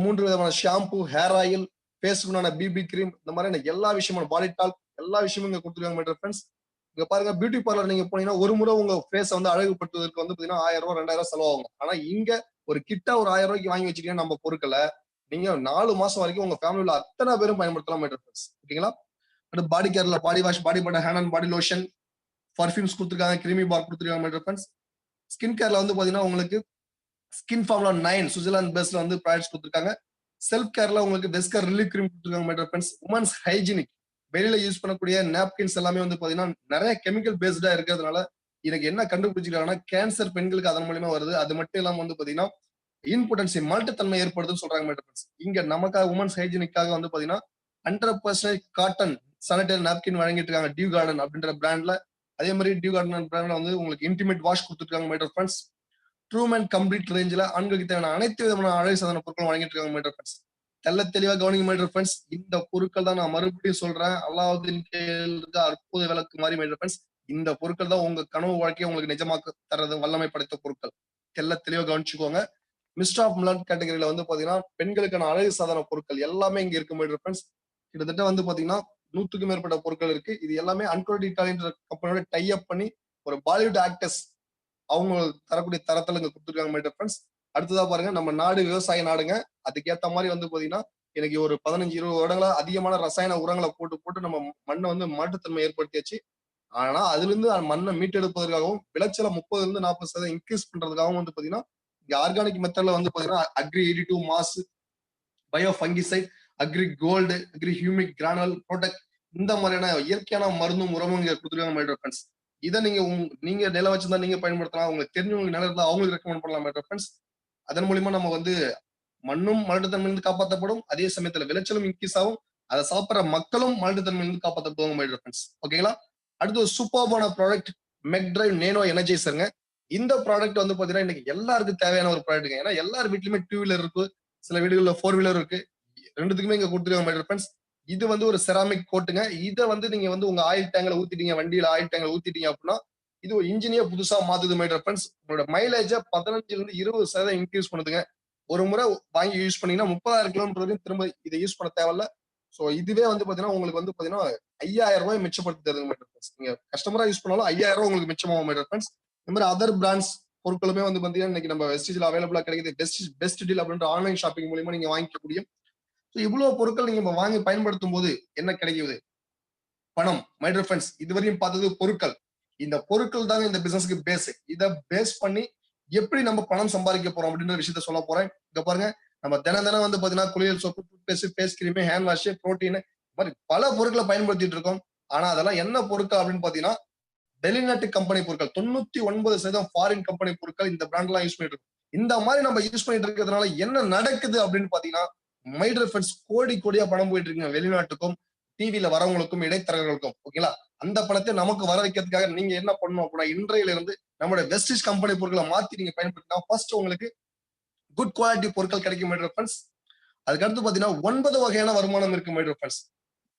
3 விதமான ஷாம்பு, ஹேர் ஆயில், ஃபேஸ்க்குண்டான பிபி கிரீம், இந்த மாதிரியான எல்லா விஷயமும் பாடி டால் எல்லா விஷயமும் இங்க கொடுத்துருக்காங்க மை டியர் ஃப்ரெண்ட்ஸ். இங்க பாருங்க, பியூட்டி பார்லர் நீங்க போனீங்கன்னா ஒரு முறை உங்க ஃபேஸை வந்து அழகுபடுத்துவதற்கு வந்து பாத்தீங்கன்னா 1000 ரூபாய் 2000 செலவாகும். ஆனா இங்க ஒரு கிட்டா ஒரு 1000 ரூபாய்க்கு வாங்கி வச்சுட்டீங்கன்னா நம்ம பொருட்களை நீங்க 4 மாசம் வரைக்கும் உங்க ஃபேமிலியில அத்தனை பேரும் பயன்படுத்தலாம் மை டியர் ஃப்ரெண்ட்ஸ். ஓகேங்களா? அடுத்து பாடி கேர்ல body wash, body butter, hand and body lotion, perfumes கொடுத்துருக்காங்க, கிரீமி பார் கொடுத்துருக்காங்க மை டியர் ஃப்ரெண்ட்ஸ். ஸ்கின் கேர்ல வந்து பாத்தீங்கன்னா உங்களுக்கு ஸ்கின் ஃபார்முலா 9 சுவிட்சர்லாந்து பேஸ்ல வந்து ப்ராடக்ட்ஸ் கொடுத்துருக்காங்க. செல்ஃப் கேர்ல உங்களுக்கு வெஸ்கர் ரிலீஃப் கிரீம் கொடுத்துருக்காங்க my dear friends. Women's hygienic வெளியில யூஸ் பண்ணக்கூடிய நாப்கின்ஸ் எல்லாமே வந்து பாத்தீங்கன்னா நிறைய கெமிக்கல் பேஸ்டா இருக்கிறதுனால எனக்கு என்ன கண்டுபிடிச்சிருக்காங்கன்னா கேன்சர் பெண்களுக்கு அதன் மூலியமா வருது. அது மட்டும் இல்லாம வந்து பாத்தீங்கன்னா இன்புட்டன்சி மல்ட்டுத்தன்மை ஏற்படுதுன்னு சொல்றாங்க மை டியர் ஃப்ரெண்ட்ஸ். இங்க நமக்காக உமன்ஸ் ஹைஜீனிக்காக வந்து பாத்தீங்கன்னா 100% காட்டன் சானிடரி நாப்கின் வழங்கிட்டு இருக்காங்க டியூ கார்டன் அப்படின்ற பிராண்ட்ல. அதே மாதிரி டியூ கார்டன் பிராண்ட்ல வந்து உங்களுக்கு இன்டிமேட் வாஷ் கொடுத்துருக்காங்க மை டியர் ஃப்ரெண்ட்ஸ். ட்ரூம் அண்ட் கம்ப்ளீட் ரேஞ்சில் ஆண்களுக்கு தேவையான அனைத்து விதமான அழகு சாதன பொருட்களும் வழங்கிட்டு இருக்காங்க மை டியர் ஃப்ரெண்ட்ஸ். தெள்ள தெளிவா கவனிங்க மை டியர் ஃப்ரெண்ட்ஸ். இந்த பொருட்கள் தான் நான் மறுபடியும் சொல்றேன், அலாவுதீன் கேளுக்கு அற்புத விளக்கு மாதிரி மை டியர் ஃப்ரெண்ட்ஸ். இந்த பொருட்கள் தான் உங்க கனவு வாழ்க்கையை உங்களுக்கு நிஜமாக்க தர்றது வல்லமை படைத்த பொருட்கள். தெள்ள தெளிவா கவனிச்சுக்கோங்க. மிஸ்டர் ஆஃப் மிலன் கேட்டகரியில வந்து பாத்தீங்கன்னா பெண்களுக்கான அழகு சாதன பொருட்கள் எல்லாமே இங்க இருக்கு மை டியர் ஃப்ரெண்ட்ஸ். கிட்டத்தட்ட வந்து பாத்தீங்கன்னா 100க்கும் மேற்பட்ட பொருட்கள் இருக்கு. இது எல்லாமே அன்கோல்ட் இட்டாலின்ற கம்பெனியோட டை அப் பண்ணி ஒரு பாலிவுட் ஆக்டர்ஸ் அவங்க தரக்கூடிய தரத்துல இங்க கொடுத்துருக்காங்க மை டியர் ஃப்ரெண்ட்ஸ். அடுத்ததா பாருங்க, நம்ம நாடு விவசாய நாடுங்க. அதுக்கேத்த மாதிரி வந்து பாத்தீங்கன்னா எனக்கு ஒரு 15-20 வருடங்களா அதிகமான ரசாயன உரங்களை போட்டு போட்டு நம்ம மண்ணை வந்து மாற்றுத்தன்மை ஏற்படுத்தியாச்சு. ஆனா அதுல இருந்து மண்ணை மீட்டெடுப்பதற்காகவும் விளைச்சல 30-40% இன்க்ரீஸ் பண்றதுக்காகவும் வந்து பாத்தீங்கன்னா இங்க ஆர்கானிக் மெத்தட்ல வந்து பாத்தீங்கன்னா agri 82 mass, bio fungicide, agri gold, agri humic granule product, இந்த மாதிரியான இயற்கையான மருந்தும் உரமும் இங்க கொடுத்துருக்காங்க மை டியர் ஃப்ரெண்ட்ஸ். இதை நீங்க நிலம் வச்சிருந்தா நீங்க பயன்படுத்தலாம். உங்களுக்கு தெரிஞ்சவங்களுக்கு நிலம் இருந்தா அவங்களுக்கு ரெக்கமெண்ட் பண்ணலாம் மை டியர் ஃப்ரெண்ட்ஸ். அதன் மூலியமா நம்ம வந்து மண்ணும் மலட்டுத்தன்மையிலிருந்து காப்பாற்றப்படும், அதே சமயத்துல விளைச்சலும் இன்க்ரீஸ் ஆகும், அதை சாப்பிடுற மக்களும் மலட்டுத்தன்மையிலிருந்து காப்பாற்றப்படுவாங்க மை டியர் ஃப்ரெண்ட்ஸ். ஓகேங்களா? அடுத்து ஒரு சூப்பர்பான ப்ராடக்ட் மெக் டிரைவ் நேனோ எனர்ஜைசருங்க. இந்த ப்ராடக்ட் வந்து பாத்தீங்கன்னா இன்னைக்கு எல்லாருக்கும் தேவையான ஒரு ப்ராடக்ட். ஏன்னா எல்லார் வீட்லயுமே 2 வீலர் இருக்கு, சில வீடுகள்ல 4 வீலர் இருக்கு. ரெண்டுத்துக்குமே இங்க கொடுத்துருக்காங்க மை டியர் ஃப்ரெண்ட்ஸ். இது வந்து ஒரு செராமிக் கோட்டுங்க. இதை வந்து நீங்க வந்து உங்க ஆயில் டேங்க்ல ஊத்திட்டீங்க, வண்டியில ஆயில் டேங்க்ல ஊத்திட்டீங்க அப்படின்னா இது ஒரு இன்ஜினியர் புதுசா மாத்துது மை டியர் ஃப்ரெண்ட்ஸ். உங்களோட மைலேஜ 15 to 20% இன்க்ரீஸ் பண்ணுதுங்க. ஒரு முறை வாங்கி யூஸ் பண்ணீங்கன்னா 30,000 கிலோமீட்டர் வரைக்கும் திரும்ப இதை யூஸ் பண்ண தேவையில்ல. சோ இதுவே வந்து பாத்தீங்கன்னா உங்களுக்கு வந்து பாத்தீங்கன்னா 5000 ரூபாய் மிச்சப்படுத்தி தருது மை டியர் ஃப்ரெண்ட்ஸ். நீங்க கஸ்டமரா யூஸ் பண்ணாலும் 5000 ரூபாய் உங்களுக்கு மிச்சமாகும் மை டியர் ஃப்ரெண்ட்ஸ். இந்த மாதிரி அதர் பிராண்ட்ஸ் பொருட்களுமே வந்து பாத்தீங்கன்னா இன்னைக்கு நம்ம வெஸ்டேஜ்ல அவைலபிளா கிடைக்குது. பெஸ்ட் டீல் அப்படின்ற ஆன்லைன் ஷாப்பிங் மூலியமா நீங்க வாங்கிக்க முடியும். இவ்வளவு பொருட்கள் நீங்க வாங்கி பயன்படுத்தும் போது என்ன கிடைக்குது? பணம் மை டியர் ஃப்ரெண்ட்ஸ். இதுவரையும் பார்த்தது பொருட்கள். இந்த பொருட்கள் தாங்க இந்த பிசினஸ்க்கு பேஸ். இத பேஸ் பண்ணி எப்படி நம்ம பணம் சம்பாதிக்க போறோம் அப்படின்ற விஷயத்த சொல்ல போறேன். இங்க பாருங்க, நம்ம தினம் வந்து பாத்தீங்கன்னா குளியல் soap, toothpaste, face cream, hand wash, protein மாதிரி பல பொருட்களை பயன்படுத்திட்டு இருக்கோம். ஆனா அதெல்லாம் என்ன பொருட்கள் அப்படின்னு பாத்தீங்கன்னா வெளிநாட்டு கம்பெனி பொருட்கள். 99% ஃபாரின் கம்பெனி பொருட்கள் இந்த பிராண்ட் எல்லாம் யூஸ் பண்ணிட்டு இருக்கோம். இந்த மாதிரி நம்ம யூஸ் பண்ணிட்டு இருக்கிறதுனால என்ன நடக்குது அப்படின்னு பாத்தீங்கன்னா மை டியர் ஃப்ரெண்ட்ஸ் கோடியா பணம் போயிட்டு இருக்குங்க வெளிநாட்டுக்கும், டிவில வரவங்களுக்கும், இடைத்தரகர்களுக்கும். ஓகேங்களா? அந்த பணத்தை நமக்கு வர வைக்கிறதுக்காக நீங்க என்ன பண்ணணும் அப்படின்னா இன்றையில இருந்து நம்மளோட வெஸ்டிஜ் கம்பெனி பொருட்களை மாத்தி நீங்க பயன்படுத்தினா ஃபர்ஸ்ட் உங்களுக்கு குட் குவாலிட்டி பொருட்கள் கிடைக்கும் மை டியர் ஃப்ரெண்ட்ஸ். அதுக்கு அடுத்து பாத்தீங்கன்னா 9 வகையான வருமானம் இருக்கு மை டியர் ஃப்ரெண்ட்ஸ்.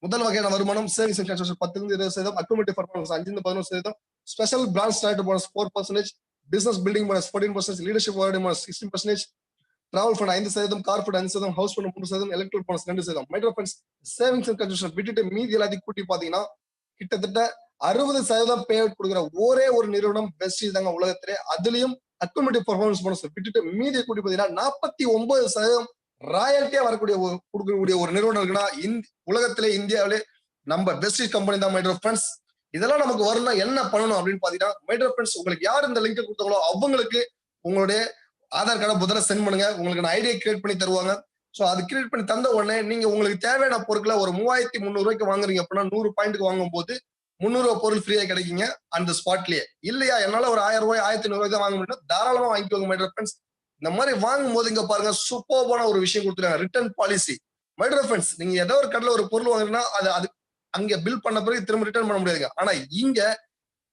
முதல் வகையான வருமானம் savings and consultation 10-20%, accumulative performance 5-11%, special branch start bonus 4%, business building bonus 14%, leadership award bonus 16%, travel fund 5%, car fund 5%, house fund 3%, electric bonus 2%. My dear friends, savings and consultation விட்டுட்டு மீதி எல்லாத்தையும் கூட்டி பாத்தீங்கன்னா கிட்டத்தட்ட 60% பே அவுட் கொடுக்குற ஒரே ஒரு நிறுவனம் வெஸ்டீஜ் தாங்க உலகத்திலே. அதுலயும் அக்குமுலேட்டிவ் பர்ஃபார்மன்ஸ் போனஸ் விட்டுட்டு மீதி கூட்டி பாத்தீங்கன்னா 49% ராயல்ட்டியா வரக்கூடிய கொடுக்கக்கூடிய ஒரு நிறுவனம் இருக்குன்னா உலகத்திலே இந்தியாவிலே நம்ம வெஸ்டீஜ் கம்பெனி தான் மை டியர் ஃப்ரெண்ட்ஸ். இதெல்லாம் நமக்கு வரணும்னா என்ன பண்ணணும் அப்படின்னு பாத்தீங்கன்னா மை டியர் ஃப்ரெண்ட்ஸ், உங்களுக்கு யார் இந்த லிங்க் கொடுத்தாங்களோ அவங்களுக்கு உங்களுடைய ஆதார் கார்டை முதல்ல சென்ட் பண்ணுங்க. உங்களுக்கு ஐடியா கிரியேட் பண்ணி தருவாங்க. சோ அது கிரியேட் பண்ணி தந்த உடனே நீங்க உங்களுக்கு தேவையான பொருட்களை ஒரு 3300 ரூபாய்க்கு வாங்குறீங்க அப்படின்னா 100 பாயிண்ட்க்கு வாங்கும் போது 300 ரூபாய் பொருள் ஃப்ரீயா கிடைக்குங்க அந்த ஸ்பாட்லயே. இல்லையா என்னால ஒரு 1000 ரூபாய் 1500 ரூபாய் தான் வாங்க முடியும், தாராளமா வாங்கிக்கோங்க மை டியர் ஃப்ரெண்ட்ஸ். இந்த மாதிரி வாங்கும் போது இங்க பாருங்க சூப்பர்பான ஒரு விஷயம் கொடுத்துருக்காங்க, return policy. My dear friends, நீங்க ஏதோ ஒரு கடையில ஒரு பொருள் வாங்குறீங்கன்னா அது அங்க பில் பண்ண பிறகு திரும்ப ரிட்டர்ன் பண்ண முடியாதுங்க. ஆனா இங்க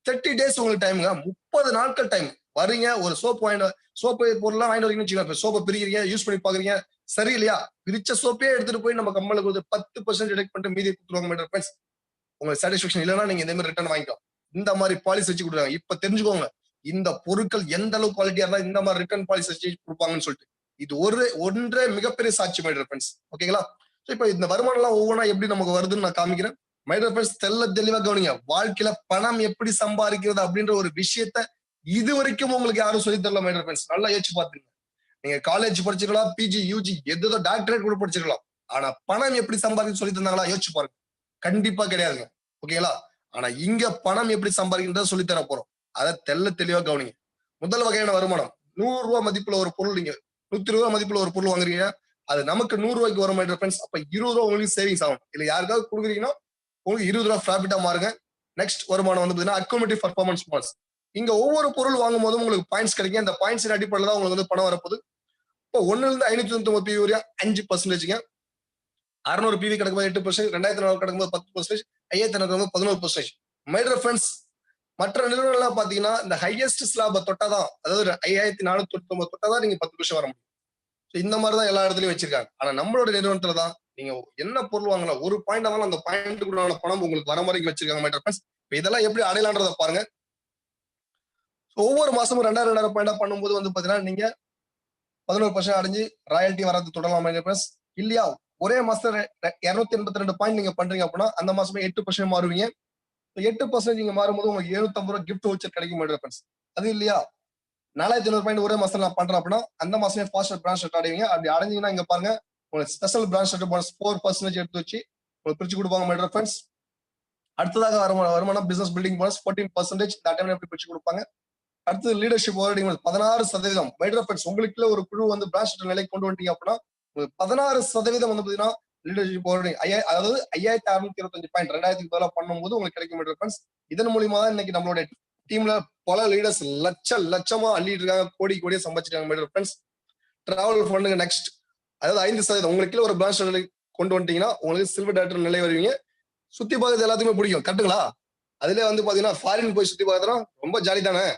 30 days உங்களுக்கு டைமுங்க, 30 நாட்கள் டைம். வரீங்க ஒரு சோப்பு பொருள்லாம் வாங்கிட்டு வரீங்கன்னு வச்சுக்கோங்க. சோப்பை பிரிக்கிறீங்க, யூஸ் பண்ணி பாக்குறீங்க, சரி இல்லையா, பிரிச்ச சோப்பே எடுத்துட்டு போய் நம்ம கம்பெனில கொடுத்து 10% டிடெக்ட் பண்ணிட்டு மீதி கொடுத்துருவாங்க மை டியர் ஃப்ரெண்ட்ஸ். உங்களுக்கு சாட்டிஸ்ஃபேக்ஷன் இல்லைன்னா நீங்க இந்த மாதிரி ரிட்டர்ன் வாங்கிக்கலாம். இந்த மாதிரி பாலிசி வச்சு கொடுக்குறாங்க. இப்ப தெரிஞ்சுக்கோங்க இந்த பொருட்கள் எந்த அளவு குவாலிட்டியா இருந்தா இந்த மாதிரி ரிட்டர்ன் பாலிசி வச்சு கொடுப்பாங்கன்னு சொல்லிட்டு. இது ஒன்றே மிகப்பெரிய சாட்சி மை டியர் ஃப்ரெண்ட்ஸ். ஓகேங்களா? இப்ப இந்த வருமானம் எல்லாம் ஒவ்வொன்றா எப்படி நமக்கு வருதுன்னு நான் காமிக்கிறேன். மை டியர் ஃப்ரெண்ட்ஸ், தெளிவா கவனிங்க. வாழ்க்கையில பணம் எப்படி சம்பாதிக்கிறது அப்படின்ற ஒரு விஷயத்த இது வரைக்கும் உங்களுக்கு யாரும் சொல்லித் தரல. மை டியர் ஃப்ரெண்ட்ஸ், நல்லா யோசிச்சு பாத்துங்க. நீங்க காலேஜ் படிச்சிருக்கலாம், பிஜி, யூஜி, ஏதோ டாக்டரேட் கூட படிச்சிருக்கலாம். ஆனா பணம் எப்படி சம்பாதிக்க சொல்லி தந்தாங்களா? யோசிச்சு பாருங்க. கண்டிப்பா கிடையாதுங்க. ஓகேங்களா? ஆனா இங்க பணம் எப்படி சம்பாதிக்கிறத சொல்லி தர போறோம். அதை தெளிவா கவனிங்க. முதல் வகையான வருமானம், 100 ரூபாய் மதிப்புல ஒரு பொருள், நீங்க 120 ரூபாய் மதிப்புல ஒரு பொருள் வாங்குறீங்க, அது நமக்கு 100 ரூபாய்க்கு வரும். ஃப்ரெண்ட்ஸ், அப்ப 20 ரூபாய் உங்களுக்கு சேவிங்ஸ் ஆகும். இல்ல யாருக்காவது கொடுக்குறீங்கன்னா உங்களுக்கு 20 ரூபாய் ப்ராஃபிட்டா மாறுங்க. நெக்ஸ்ட் வருமானம் வந்து பாத்தீங்கன்னா அக்குமுலேட்டிவ் பெர்ஃபார்மன்ஸ் பாயிண்ட்ஸ். இங்க ஒவ்வொரு பொருள் வாங்கும் போதும் உங்களுக்கு பாயிண்ட்ஸ் கிடைக்கும். அந்த பாயிண்ட்ஸ் அடிப்படையில் தான் உங்களுக்கு வந்து பணம் வரப்போகுது. இப்போ 1ல இருந்து 599 பிவி வரையா 5%, 600 பிவி கிடக்கும்போது 8%, 2400 கிடக்கும்போது 10%, 5000 கிடக்கும்போது 11%. மை டியர் ஃப்ரெண்ட்ஸ், மற்ற நிறுவனங்கள்லாம் பாத்தீங்கன்னா இந்த ஹையஸ்ட் ஸ்லாப தொட்டாதான், அதாவது 5499 தொட்டாதான் நீங்க 10% வர முடியும். இந்த மாதிரிதான் எல்லா இடத்துலயும் வச்சிருக்காங்க. ஆனா நம்மளோட நிறுவனத்துல தான் நீங்க என்ன பொருள் வாங்கலாம், ஒரு பாயிண்ட் ஆனாலும் அந்த பாயிண்ட்டுக்குள்ளான பணம் உங்களுக்கு வர மாதிரி வச்சிருக்காங்க. மை டியர் ஃப்ரெண்ட்ஸ், இதெல்லாம் எப்படி அடையலான்றத பாருங்க. ஒவ்வொரு மாசமும் 2000 பாயிண்டா பண்ணும்போது வந்து பாத்தீங்கன்னா நீங்க 11% அடைஞ்சு ராயல்ட்டி வரது தொடரலாம். மை டியர் ஃப்ரெண்ட்ஸ், இல்லையா ஒரே மாசத்துல 282 பாயிண்ட் நீங்க பண்றீங்க அப்படின்னா அந்த மாசமே 8% மாறுவீங்க. 8% நீங்க மாறும்போது உங்களுக்கு 750 ரூபாய் கிஃப்ட் வவுச்சர் கிடைக்கும். மை டியர் ஃப்ரெண்ட்ஸ், அது இல்லையா 4500 பாயிண்ட் ஒரே மாசம் நான் பண்றேன் அப்படின்னா அந்த மாசமே ஃபாஸ்டர் பிரான்ச் ஷர்ட் அடைவீங்க. அப்படி அடைஞ்சீங்கன்னா இங்க பாருங்க, உங்களுக்கு ஸ்பெஷல் பிரான்ச் ஷர்ட் போனஸ் 4% எடுத்து வச்சு உங்களுக்கு பிரிச்சு கொடுப்பாங்க. மை டியர் ஃப்ரெண்ட்ஸ், அடுத்ததாக வருமானம் பிசினஸ் பில்டிங் போனஸ் 14%. இந்த டைம்ல எப்படி பிரிச்சு கொடுப்பாங்க. அடுத்து லீடர்ஷிப் ஓவர்டிங் 16%. மை டியர் ஃப்ரெண்ட்ஸ், உங்களுக்குள்ள ஒரு குழு வந்து பிரான்ச் ஷர்ட் நிலைக்கு கொண்டு வந்துட்டீங்க அப்படின்னா 16% வந்து பாத்தீங்கன்னா லீடர்ஷிப் ஓவர்டிங், அதாவது 5625 பாயிண்ட் 2000க்கு பதிலாக பண்ணும்போது உங்களுக்கு கிடைக்கும். மை டியர் ஃப்ரெண்ட்ஸ், இதன் மூலியமா தான் இன்னைக்கு நம்மளோட டீம்ல பல லீடர்ஸ் லட்சமா அள்ளிட்டு இருக்காங்க, கோடியா சம்பாதிச்சிருக்காங்க. மை டியர் ஃப்ரெண்ட்ஸ், டிராவல் ஃபண்டுங்க நெக்ஸ்ட், அதாவது 5%. உங்களுக்கு ஒரு பிரான்ச் கொண்டு வந்துட்டீங்கன்னா உங்களுக்கு சில்வர் டைரக்டர் நிலை வருவீங்க. சுத்தி பார்க்கறது எல்லாத்துக்குமே பிடிக்கும், கரெக்டுங்களா? அதுல வந்து பாத்தீங்கன்னா ஃபாரின் போய் சுத்தி பார்க்கறதுனா ரொம்ப ஜாலி தானே.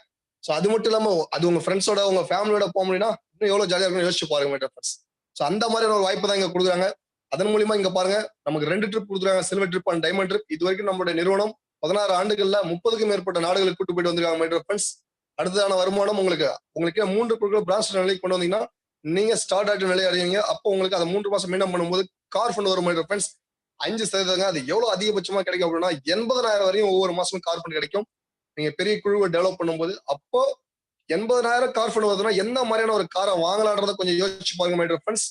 சோ அது மட்டும் இல்லாம அது உங்க ஃப்ரெண்ட்ஸோட உங்க ஃபேமிலியோட போக முடியும்னா இன்னும் எவ்வளவு ஜாலியா இருக்கும்னு யோசிச்சு பாருங்க. மை டியர் ஃப்ரெண்ட்ஸ், சோ அந்த மாதிரி ஒரு வாய்ப்பு தான் இங்க கொடுக்குறாங்க. அதன் மூலியமா இங்க பாருங்க, நமக்கு 2 ட்ரிப் கொடுக்குறாங்க, silver trip and diamond trip. இது வரைக்கும் நம்மளுடைய நிறுவனம் 16 ஆண்டுகள்ல 30க்கும் மேற்பட்ட நாடுகளுக்கு கூட்டு போயிட்டு வந்திருக்காங்க. மை டியர் ஃப்ரெண்ட்ஸ், அடுத்ததான வருமானம் உங்களுக்கு 3 பொருட்கள் பிரான்ச் நிலைக்கு கொண்டு வந்தீங்கன்னா நீங்க ஸ்டார்ட் ஆகிட்டு நிலை அடைவீங்க. அப்போ உங்களுக்கு அதை 3 மாசம் மெயின்டைன் பண்ணும்போது கார் ஃபண்ட் வரும். My dear friends, 5%. அது எவ்வளவு அதிகபட்சமா கிடைக்கும் அப்படின்னா 80,000 வரையும் ஒவ்வொரு மாசமும் கார் ஃபண்ட் கிடைக்கும். நீங்க பெரிய குழுவை டெவலப் பண்ணும்போது அப்போ 80,000 கார் ஃபண்ட் வருதுன்னா எந்த மாதிரியான ஒரு காரை வாங்கலான்றத கொஞ்சம் யோசிச்சு பாருங்க. மை டியர் ஃப்ரெண்ட்ஸ்,